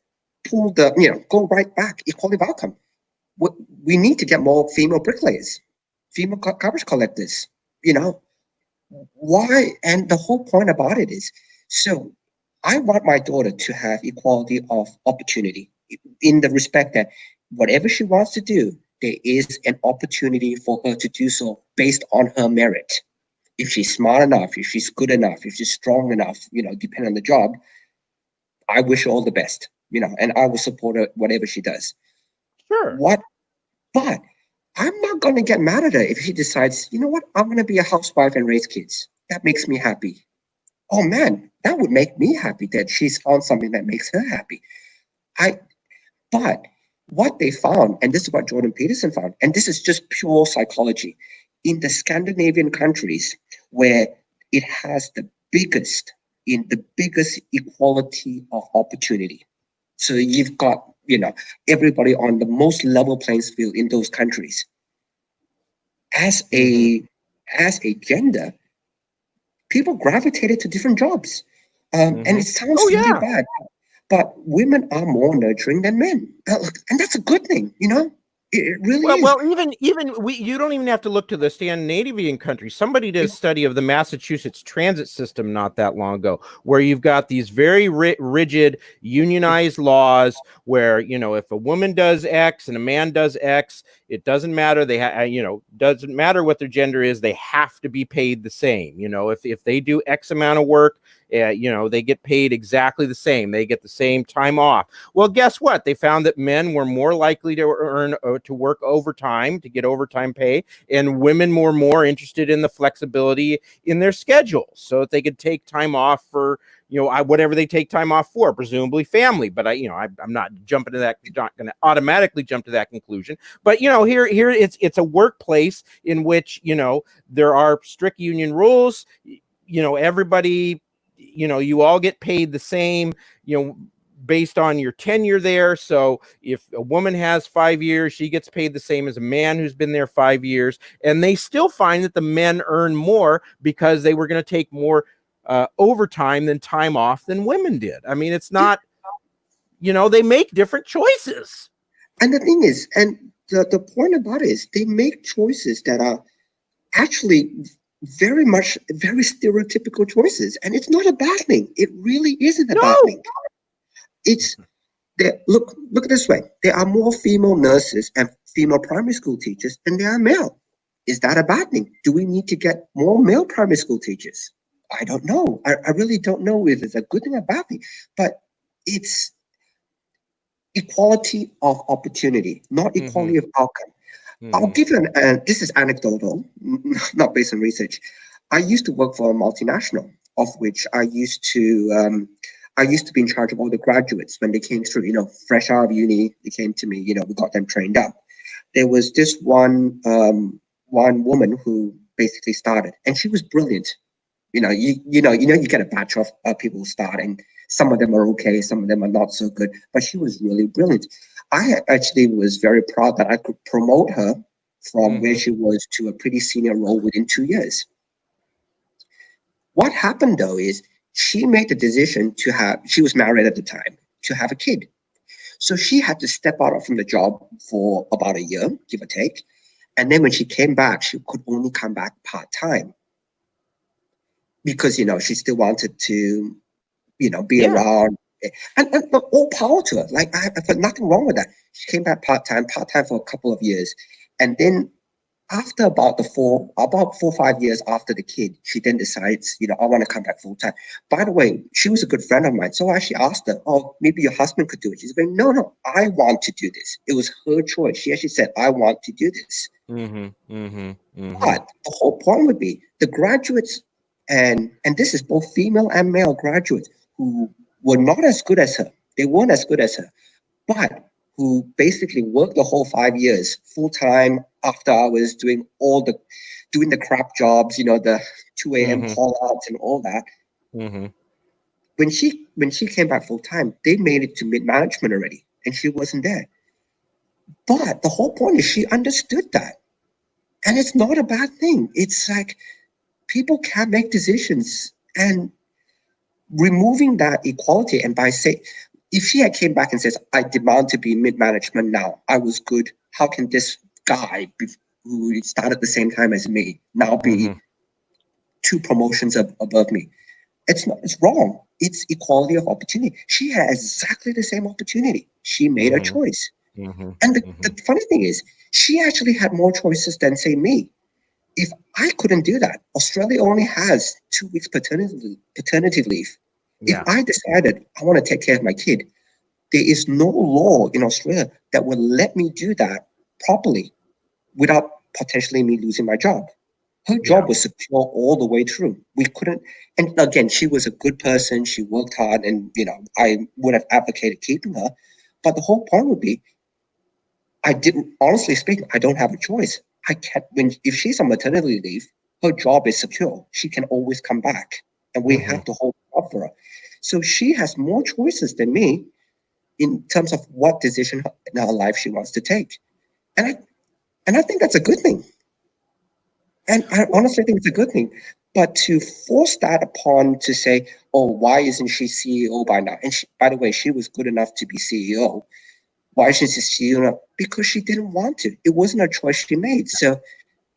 pull the, go right back. Equality of outcome. We need to get more female bricklayers, female garbage collectors. why? And the whole point about it is, so I want my daughter to have equality of opportunity in the respect that whatever she wants to do, there is an opportunity for her to do so based on her merit. If she's smart enough, if she's good enough, if she's strong enough, depending on the job, I wish her all the best, and I will support her whatever she does.
Sure.
But I'm not going to get mad at her if she decides, you know what, I'm going to be a housewife and raise kids. That makes me happy. Oh man, that would make me happy that she's found something that makes her happy. But what they found, and this is what Jordan Peterson found, and this is just pure psychology, in the Scandinavian countries where it has the biggest equality of opportunity. So you've got, everybody on the most level playing field in those countries. As a gender, people gravitated to different jobs. And it sounds really bad, but women are more nurturing than men. And that's a good thing, It really is.
Well, you don't even have to look to the Scandinavian countries. Somebody did a study of the Massachusetts transit system not that long ago, where you've got these very rigid unionized laws where, if a woman does X and a man does X, it doesn't matter. They doesn't matter what their gender is. They have to be paid the same. If they do X amount of work, they get paid exactly the same. They get the same time off. Well, guess what? They found that men were more likely to work overtime, to get overtime pay, and women were more interested in the flexibility in their schedules so that they could take time off for, whatever they take time off for, presumably family. But I'm not jumping to that, not going to automatically jump to that conclusion. But, here it's a workplace in which, there are strict union rules, everybody, you all get paid the same, based on your tenure there. So if a woman has 5 years, she gets paid the same as a man who's been there 5 years. And they still find that the men earn more because they were going to take more overtime than time off than women did. I mean, it's not, they make different choices.
And the thing is, and the point about it is they make choices that are actually very stereotypical choices. And it's not a bad thing. It really isn't a bad thing. It's that look at this way. There are more female nurses and female primary school teachers than there are male. Is that a bad thing? Do we need to get more male primary school teachers? I don't know. I really don't know if it's a good thing or a bad thing. But it's equality of opportunity, not equality of outcome. I'll give you this is anecdotal, not based on research. I used to work for a multinational, of which I used to be in charge of all the graduates when they came through, fresh out of uni. They came to me, we got them trained up. There was this one woman who basically started, and she was brilliant. You get a batch of people who start, and some of them are okay, some of them are not so good, but she was really brilliant. I actually was very proud that I could promote her from where she was to a pretty senior role within 2 years. What happened though is she made the decision she was married at the time, to have a kid. So she had to step out from the job for about a year, give or take. And then when she came back, she could only come back part-time because, she still wanted to, be around. And all power to her. Like, I've got nothing wrong with that. She came back part-time for a couple of years. And then after about 4 or 5 years after the kid, she then decides, I want to come back full-time. By the way, she was a good friend of mine. So I actually asked her, oh, maybe your husband could do it. She's going, no, I want to do this. It was her choice. She actually said, I want to do this. But the whole point would be the graduates, and this is both female and male graduates who were not as good as her. They weren't as good as her, but who basically worked the whole 5 years full-time after hours, doing the crap jobs, the 2 a.m. call-outs and all that. When she came back full-time, they made it to mid-management already, and she wasn't there. But the whole point is she understood that. And it's not a bad thing. It's like people can make decisions, and removing that equality, and by saying, if she had came back and says, I demand to be mid-management now, I was good, how can this guy who started at the same time as me now be 2 promotions above me. It's not. It's wrong. It's equality of opportunity. She had exactly the same opportunity. She made a choice. And the funny thing is, she actually had more choices than, say, me. If I couldn't do that, Australia only has 2 weeks paternity leave.
Yeah.
If I decided I want to take care of my kid, there is no law in Australia that will let me do that properly without potentially me losing my job. Her job was secure all the way through. We couldn't, and again, she was a good person. She worked hard, and I would have advocated keeping her. But the whole point would be, honestly speaking, I don't have a choice. I can't. If she's on maternity leave, her job is secure. She can always come back, and we have to hold up for her. So she has more choices than me in terms of what decision in her life she wants to take, and I think that's a good thing. And I honestly think it's a good thing. But to force that upon to say, oh, why isn't she CEO by now? And by the way, she was good enough to be CEO. Why isn't she CEO now? Because she didn't want to. It wasn't a choice she made. So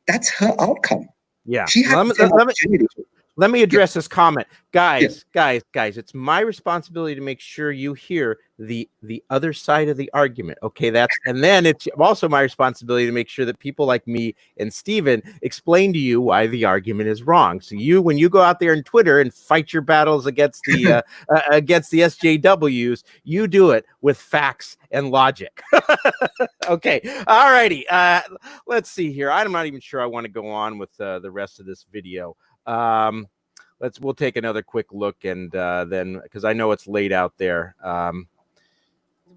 that's her outcome.
Yeah.
She had the same opportunity.
Let me address this comment. Guys, it's my responsibility to make sure you hear the other side of the argument. Okay, and then it's also my responsibility to make sure that people like me and Stephen explain to you why the argument is wrong. So when you go out there on Twitter and fight your battles against the against the SJWs, you do it with facts and logic. Okay, all righty. Let's see here. I'm not even sure I want to go on with the rest of this video. We'll take another quick look, and then, because I know it's late out there.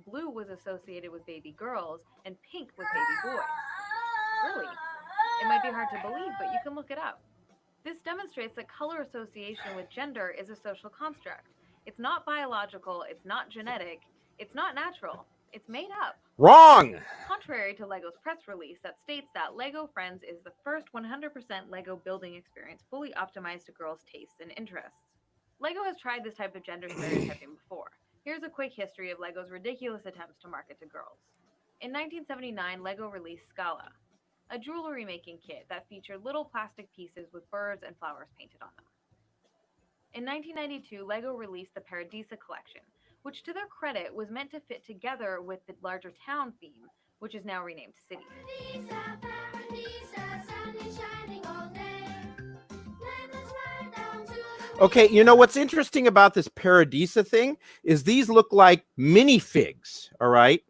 Blue was associated with baby girls and pink with baby boys. Really? It might be hard to believe, but you can look it up. This demonstrates that color association with gender is a social construct. It's not biological, it's not genetic, it's not natural, it's made up.
Wrong!
Contrary to LEGO's press release that states that LEGO Friends is the first 100% LEGO building experience fully optimized to girls' tastes and interests. LEGO has tried this type of gender stereotyping before. Here's a quick history of LEGO's ridiculous attempts to market to girls. In 1979, LEGO released Scala, a jewelry making kit that featured little plastic pieces with birds and flowers painted on them. In 1992, LEGO released the Paradiso Collection, which to their credit was meant to fit together with the larger town theme, which is now renamed City.
Okay, you know what's interesting about this Paradiso thing is these look like minifigs, all right?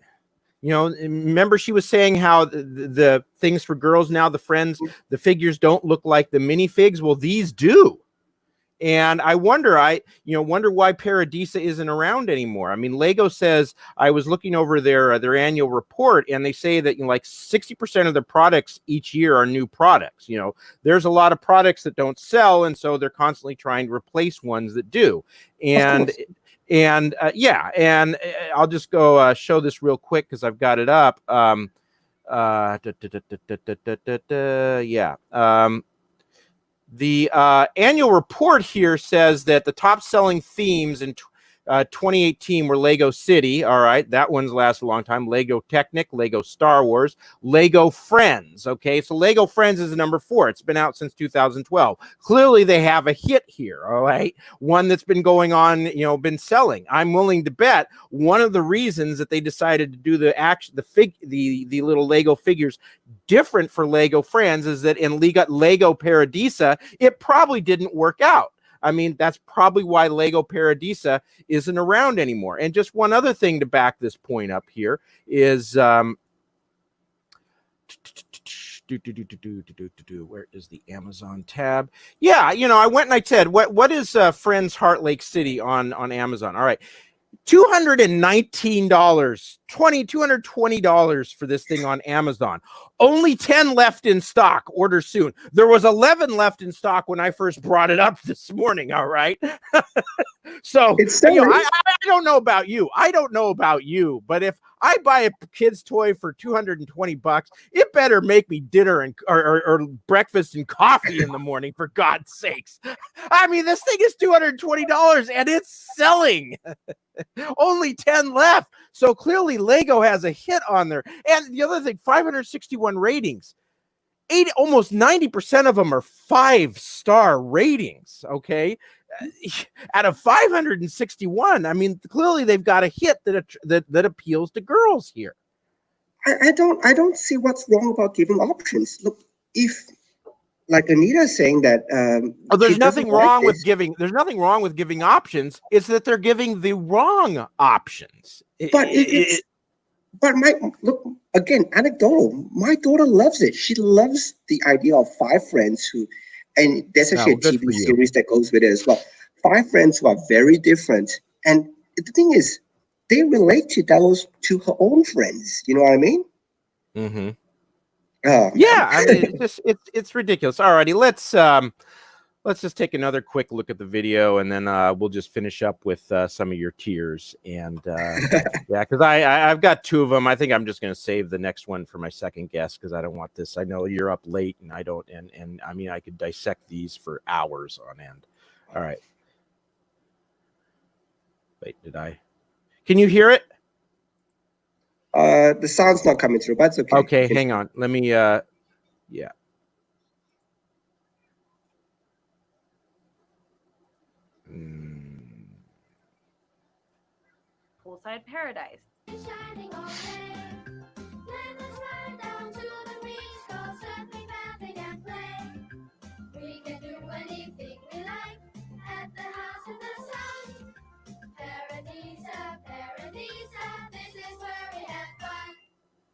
You know, remember she was saying how the things for girls now, the friends, the figures don't look like the minifigs? Well, these do. And I wonder, wonder why Paradiso isn't around anymore. I mean, Lego says, I was looking over their annual report, and they say that like 60% of their products each year are new products. You know, there's a lot of products that don't sell, and so they're constantly trying to replace ones that do. And I'll just go show this real quick because I've got it up. The annual report here says that the top selling themes in 2018 were Lego City. All right, that one's lasted a long time. Lego Technic, Lego Star Wars, Lego Friends. Okay, so Lego Friends is number 4. It's been out since 2012. Clearly, they have a hit here. All right, one that's been going on, been selling. I'm willing to bet one of the reasons that they decided to do the little Lego figures different for Lego Friends is that in Lego Paradiso, it probably didn't work out. I mean, that's probably why Lego Paradiso isn't around anymore. And just one other thing to back this point up here is where is the Amazon tab? Yeah, I went and I said, what is Friends Heart Lake City on Amazon? All right. $219, $220 for this thing on Amazon. Only 10 left in stock. Order soon. There was 11 left in stock when I first brought it up this morning. All right. So, I don't know about you. But if I buy a kid's toy for $220, it better make me dinner or breakfast and coffee in the morning, for God's sakes. I mean, this thing is $220 and it's selling. Only 10 left. So clearly Lego has a hit on there. And the other thing, 561 ratings. almost 90% of them are 5-star ratings. Okay. Out of 561, I mean, clearly they've got a hit that appeals to girls here.
I don't see what's wrong about giving options. Look, if like Anita saying that
there's nothing wrong with giving. There's nothing wrong with giving options. It's that they're giving the wrong options.
But look again, anecdotal. My daughter loves it. She loves the idea of 5 friends who, and there's actually a TV series that goes with it as well. 5 friends who are very different, and the thing is, they relate to her own friends. You know what I mean?
Mm-hmm. Yeah, I mean, it's ridiculous. Alrighty, let's just take another quick look at the video, and then we'll just finish up with some of your tears. And yeah, because I've got 2 of them. I think I'm just going to save the next one for my second guest because I don't want this. I know you're up late, and I don't. And I mean, I could dissect these for hours on end. All right. Wait, can you hear it?
The sound's not coming through, but it's okay.
Okay, hang on. Let me yeah.
Poolside Paradise.
We can do anything we like at the house in the sun. Paradisa, this is where we have fun.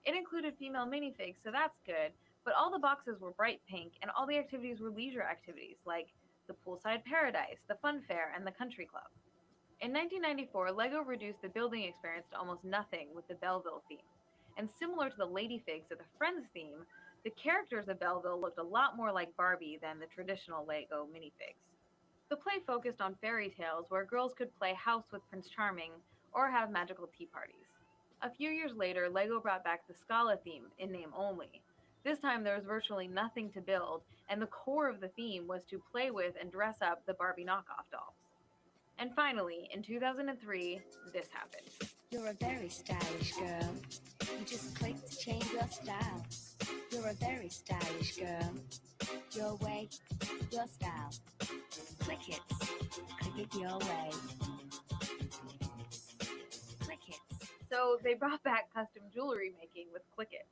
It included female minifigs, so that's good, but all the boxes were bright pink, and all the activities were leisure activities, like the Poolside Paradise, the Fun Fair, and the Country Club. In 1994, LEGO reduced the building experience to almost nothing with the Belleville theme. And similar to the Ladyfigs or the Friends theme, the characters of Belleville looked a lot more like Barbie than the traditional LEGO minifigs. The play focused on fairy tales where girls could play house with Prince Charming or have magical tea parties. A few years later, LEGO brought back the Scala theme in name only. This time there was virtually nothing to build, and the core of the theme was to play with and dress up the Barbie knockoff dolls. And finally, in 2003, this happened.
You're a very stylish girl. You just click to change your style. You're a very stylish girl. Your way, your style. Click it. Click it your way. Click it.
So they brought back custom jewelry making with Clickits.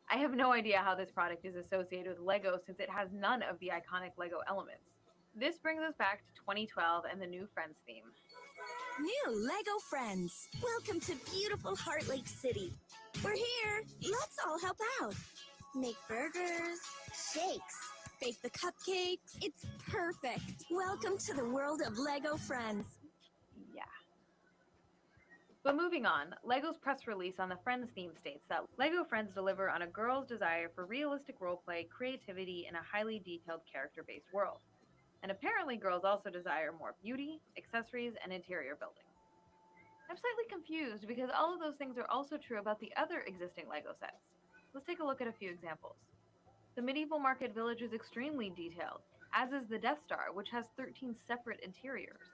I have no idea how this product is associated with LEGO since it has none of the iconic LEGO elements. This brings us back to 2012 and the new Friends theme.
New LEGO Friends. Welcome to beautiful Heart Lake City. We're here. Let's all help out. Make burgers, shakes, bake the cupcakes. It's perfect. Welcome to the world of LEGO Friends.
Yeah. But moving on, LEGO's press release on the Friends theme states that LEGO Friends deliver on a girl's desire for realistic roleplay, creativity, and a highly detailed character-based world. And apparently girls also desire more beauty, accessories, and interior building. I'm slightly confused because all of those things are also true about the other existing LEGO sets. Let's take a look at a few examples. The medieval market village is extremely detailed, as is the Death Star, which has 13 separate interiors.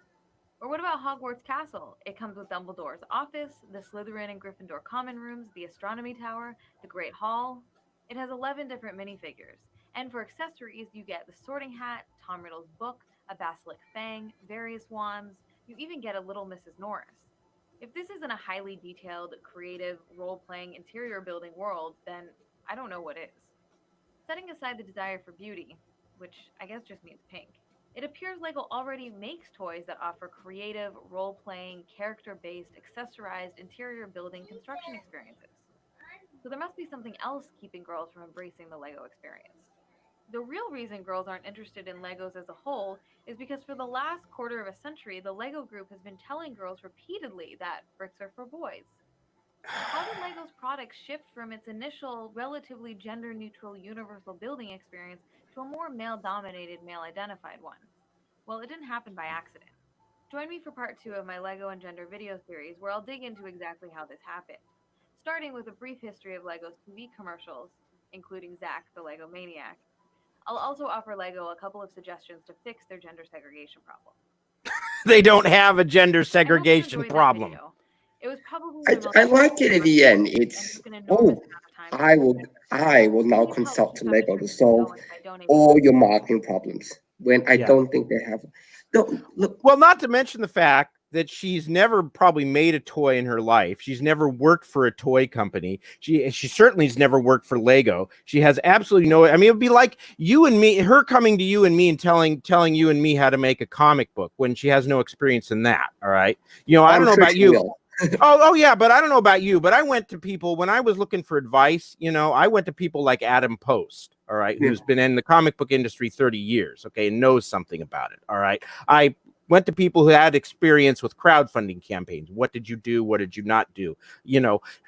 Or what about Hogwarts Castle? It comes with Dumbledore's office, the Slytherin and Gryffindor common rooms, the astronomy tower, the Great Hall. It has 11 different minifigures. And for accessories, you get the sorting hat, Tom Riddle's book, a basilisk fang, various wands. You even get a little Mrs. Norris. If this isn't a highly detailed, creative, role-playing, interior building world, then I don't know what is. Setting aside the desire for beauty, which I guess just means pink, it appears LEGO already makes toys that offer creative, role-playing, character-based, accessorized interior building construction experiences. So there must be something else keeping girls from embracing the LEGO experience. The real reason girls aren't interested in Legos as a whole is because for the last quarter of a century, the LEGO group has been telling girls repeatedly that bricks are for boys. How did LEGO's products shift from its initial, relatively gender-neutral universal building experience to a more male-dominated, male-identified one? Well, it didn't happen by accident. Join me for part 2 of my LEGO and gender video series, where I'll dig into exactly how this happened, starting with a brief history of LEGO's TV commercials, including Zach the LEGO Maniac. I'll also offer LEGO a couple of suggestions to fix their gender segregation problem.
They don't have a gender segregation problem.
It was probably
I like it at the end. It's I will now consult to Lego to solve all your marketing problems when I don't think they have. No, look.
Well, not to mention the fact that she's never probably made a toy in her life. She's never worked for a toy company. She certainly has never worked for Lego. She has absolutely no. I mean, it would be like you and me, her coming to you and me and telling you and me how to make a comic book when she has no experience in that. All right, I don't know about you. oh yeah, but I don't know about you. But I went to people when I was looking for advice. I went to people like Adam Post. All right, who's been in the comic book industry 30 years. Okay, and knows something about it. All right, I went to people who had experience with crowdfunding campaigns. What did you do? What did you not do?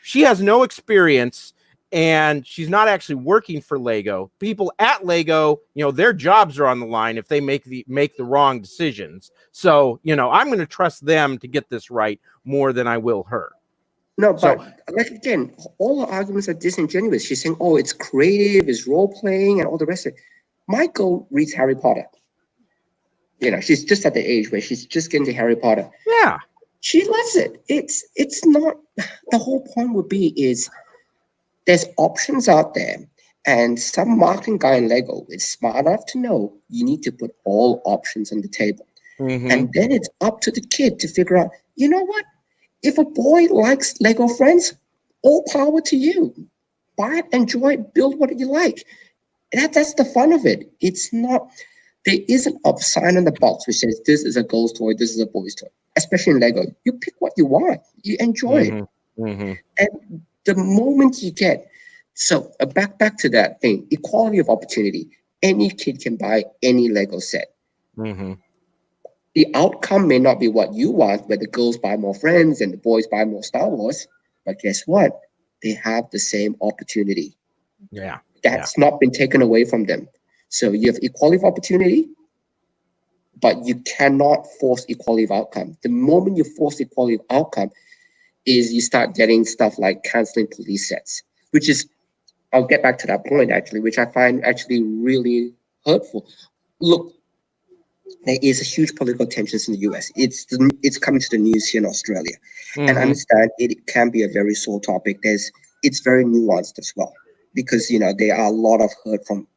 She has no experience and she's not actually working for Lego. People at Lego, their jobs are on the line if they make the wrong decisions. So, I'm going to trust them to get this right more than I will her.
No, but again, all the arguments are disingenuous. She's saying, oh, it's creative, it's role-playing, and all the rest of it. Michael reads Harry Potter. She's just at the age where she's just getting to Harry Potter.
Yeah.
She loves it. It's not, the whole point would be is there's options out there, and some marketing guy in Lego is smart enough to know you need to put all options on the table.
Mm-hmm.
And then it's up to the kid to figure out, you know what? If a boy likes Lego Friends, all power to you. Buy it, enjoy it, build what you like. That's the fun of it. It's not, there isn't a sign on the box which says this is a girl's toy, this is a boy's toy. Especially in Lego, you pick what you want, you enjoy it.
Mm-hmm.
And the moment you get, so back to that thing, equality of opportunity. Any kid can buy any Lego set.
Mm-hmm.
The outcome may not be what you want, where the girls buy more Friends and the boys buy more Star Wars, but guess what? They have the same opportunity.
Yeah.
That's not been taken away from them. So you have equality of opportunity, but you cannot force equality of outcome. The moment you force equality of outcome is you start getting stuff like canceling police sets, which is, I'll get back to that point actually, which I find actually really hurtful. Look, there is a huge political tensions in the US. It's coming to the news here in Australia. And I understand it can be a very sore topic. It's very nuanced as well, because, there are a lot of hurt from,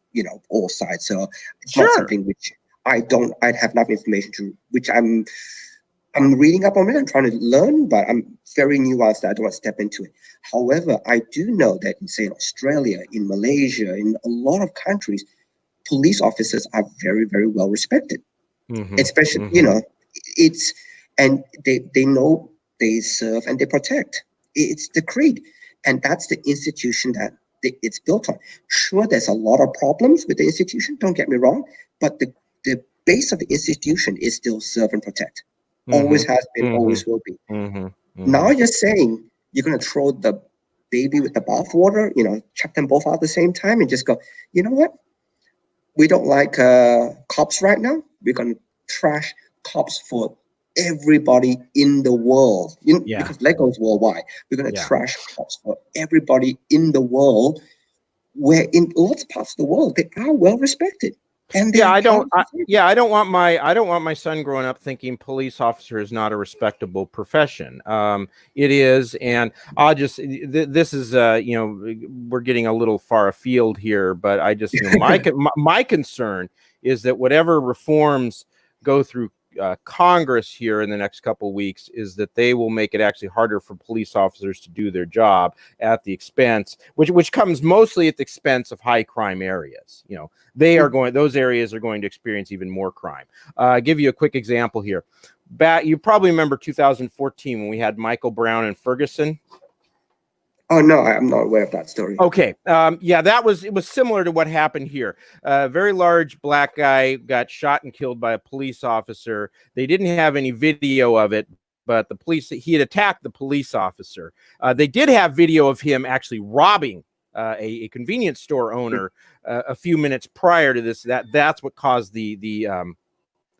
all sides. So it's not something which I'd have enough information to, which I'm reading up on it. I'm trying to learn, but I'm very nuanced. I don't want to step into it. However, I do know that in, say, Australia, in Malaysia, in a lot of countries, police officers are very, very well respected. Especially, and they know they serve and they protect. It's the creed. And that's the institution that it's built on. Sure, there's a lot of problems with the institution, don't get me wrong, but the base of the institution is still serve and protect. Always has been, always will be. Now you're saying you're going to throw the baby with the bathwater, chuck them both out at the same time and just go, you know what? We don't like cops right now. We're going to trash cops for everybody in the world. Because Lego is worldwide. We're going to trash cops for everybody in the world, where in lots of parts of the world, they are well respected. And I don't
want my son growing up thinking police officer is not a respectable profession. It is, and I'll just this is we're getting a little far afield here, but I just my concern is that whatever reforms go through Congress here in the next couple of weeks is that they will make it actually harder for police officers to do their job at the expense, which comes mostly at the expense of high crime areas. Those areas are going to experience even more crime. I'll give you a quick example here. You probably remember 2014 when we had Michael Brown and Ferguson.
Oh, no, I'm not aware of that story.
Okay. It was similar to what happened here. A very large black guy got shot and killed by a police officer. They didn't have any video of it, but he had attacked the police officer. They did have video of him actually robbing a convenience store owner a few minutes prior to this. That's what caused the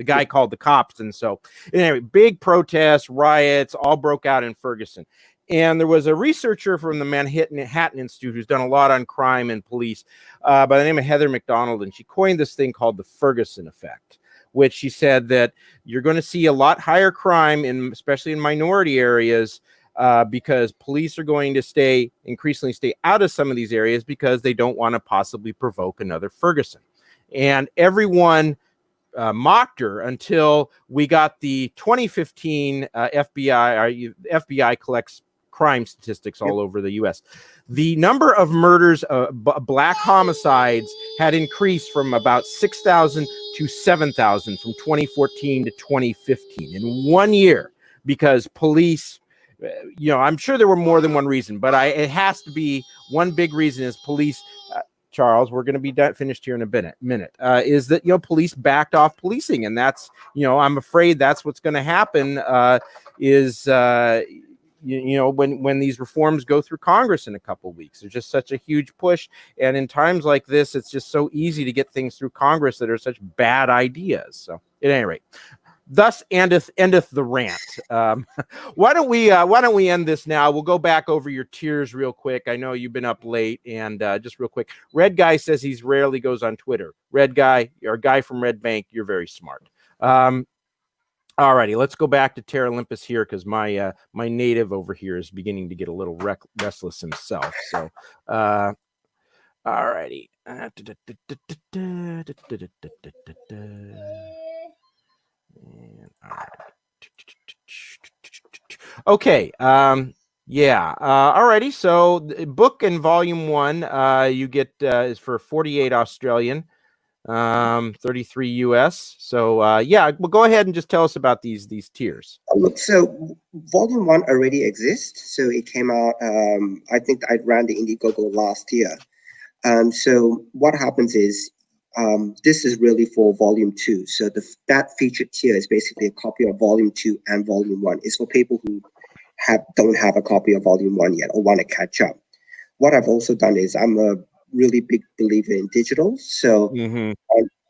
guy called the cops. And so anyway, big protests, riots, all broke out in Ferguson. And there was a researcher from the Manhattan Institute who's done a lot on crime and police by the name of Heather McDonald. And she coined this thing called the Ferguson Effect, which she said that you're going to see a lot higher crime, especially in minority areas, because police are going to increasingly stay out of some of these areas because they don't want to possibly provoke another Ferguson. And everyone mocked her until we got the 2015 FBI collects crime statistics all over the U.S. The number of murders, black homicides, had increased from about 6,000 to 7,000 from 2014 to 2015 in 1 year, because police, I'm sure there were more than one reason, but it has to be one big reason is police. Charles, we're going to be finished here in a minute. Is that police backed off policing, and that's I'm afraid that's what's going to happen. When these reforms go through Congress in a couple of weeks, there's just such a huge push, and in times like this, it's just so easy to get things through Congress that are such bad ideas. So, at any rate. Thus endeth the rant. Why don't we end this now? We'll go back over your tiers real quick. I know you've been up late, and just real quick, Red Guy says he's rarely goes on Twitter. Red Guy, you're a guy from Red Bank. You're very smart. All righty, let's go back to Terralympus here, because my native over here is beginning to get a little restless himself. So, all righty. Okay. Alrighty. So the book in volume 1, you get is for 48 Australian, 33 US. So well, go ahead and just tell us about these tiers.
So volume 1 already exists. So it came out. I think I ran the Indiegogo last year. So what happens is, this is really for volume 2. So that featured tier is basically a copy of volume 2 and volume 1. It's for people who don't have a copy of volume 1 yet or want to catch up. What I've also done is I'm a really big believer in digital. So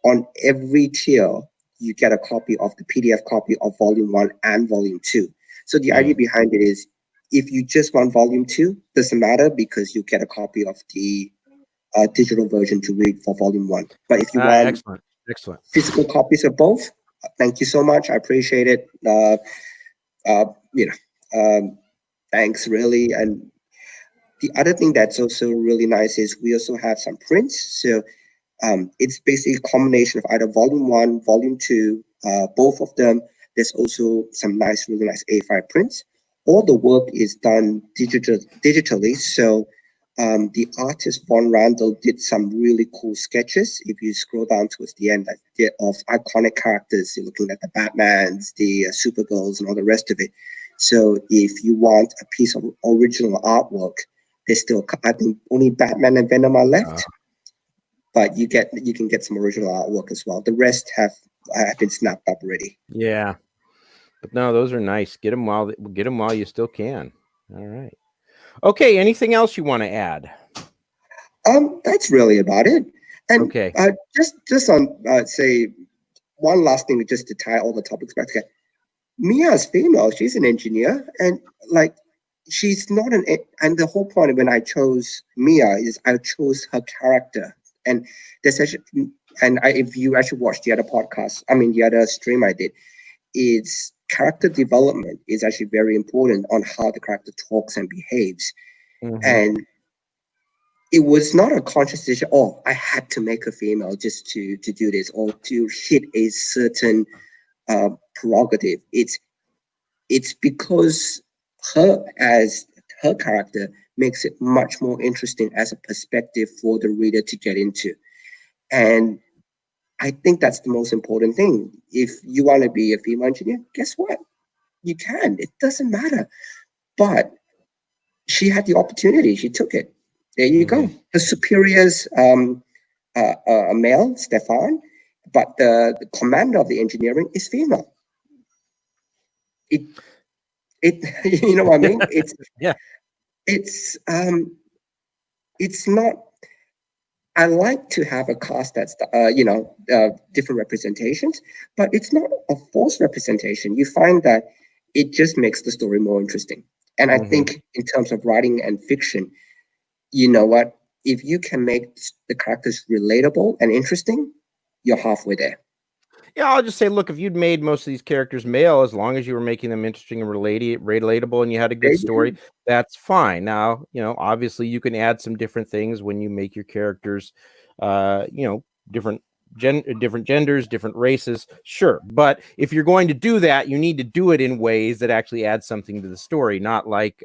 on every tier, you get a copy of the PDF copy of volume 1 and volume 2. So the idea behind it is, if you just want volume 2, doesn't matter, because you get a copy of the digital version to read for volume 1. But if you want
excellent
physical copies of both, thank you so much. I appreciate it. Thanks, really. And the other thing that's also really nice is we also have some prints. So it's basically a combination of either volume 1, volume 2, both of them. There's also some really nice A5 prints. All the work is done digitally. So the artist Von Randall did some really cool sketches. If you scroll down towards the end, of iconic characters, you're looking at the Batmans, the Supergirls, and all the rest of it. So if you want a piece of original artwork, there's still, I think, only Batman and Venom are left. But you can get some original artwork as well. The rest have been snapped up already.
Yeah, but no, those are nice. Get them while you still can. All right. Okay, anything else you want to add?
That's really about it. And
okay.
Just on say one last thing, just to tie all the topics back together. Mia is female. She's an engineer, and she's not and the whole point when I chose Mia is I chose her character. And there's actually, if you actually watch the other podcast, the other stream I did, it's character development is actually very important on how the character talks and behaves. And it was not a conscious decision, I had to make a female just to do this or to hit a certain prerogative. It's because her character makes it much more interesting as a perspective for the reader to get into. And I think that's the most important thing. If you want to be a female engineer, guess what? You can. It doesn't matter. But she had the opportunity. She took it. There you go. Her superior's a male, Stefan, but the commander of the engineering is female. It you know what I mean? It's
yeah.
It's not. I like to have a cast that's different representations, but it's not a forced representation. You find that it just makes the story more interesting. And I think in terms of writing and fiction, you know what? If you can make the characters relatable and interesting, you're halfway there.
Yeah, I'll just say, look, if you'd made most of these characters male, as long as you were making them interesting and relatable and you had a good story, that's fine. Now, obviously you can add some different things when you make your characters, different genders, different races, sure. But if you're going to do that, you need to do it in ways that actually add something to the story, not like,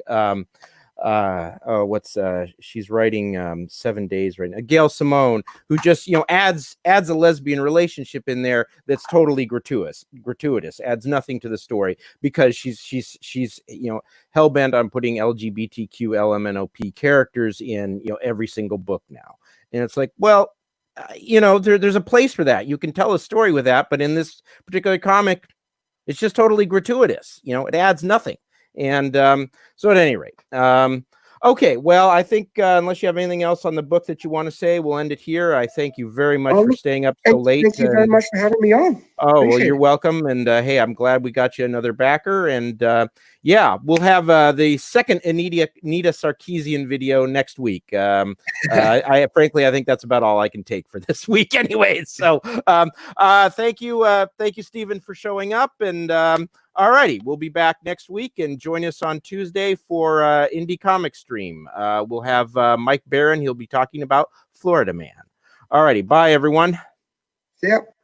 she's writing 7 Days right now, Gail Simone, who just adds a lesbian relationship in there that's totally gratuitous, adds nothing to the story because she's hell-bent on putting LGBTQ LMNOP characters in every single book now. And it's like, well, there's a place for that. You can tell a story with that, but in this particular comic, it's just totally gratuitous. It adds nothing. And so at any rate, okay, well, I think unless you have anything else on the book that you want to say, we'll end it here. I thank you very much for staying up so late.
Thank you very much for having me on.
Oh, well, you're welcome. And hey, I'm glad we got you another backer. And yeah, we'll have the second Anita Sarkeesian video next week. I frankly, I think that's about all I can take for this week anyway. So thank you, Stephen, for showing up. And all righty, we'll be back next week, and join us on Tuesday for Indie Comic Stream. We'll have Mike Barron. He'll be talking about Florida Man. All righty, bye, everyone.
Yep.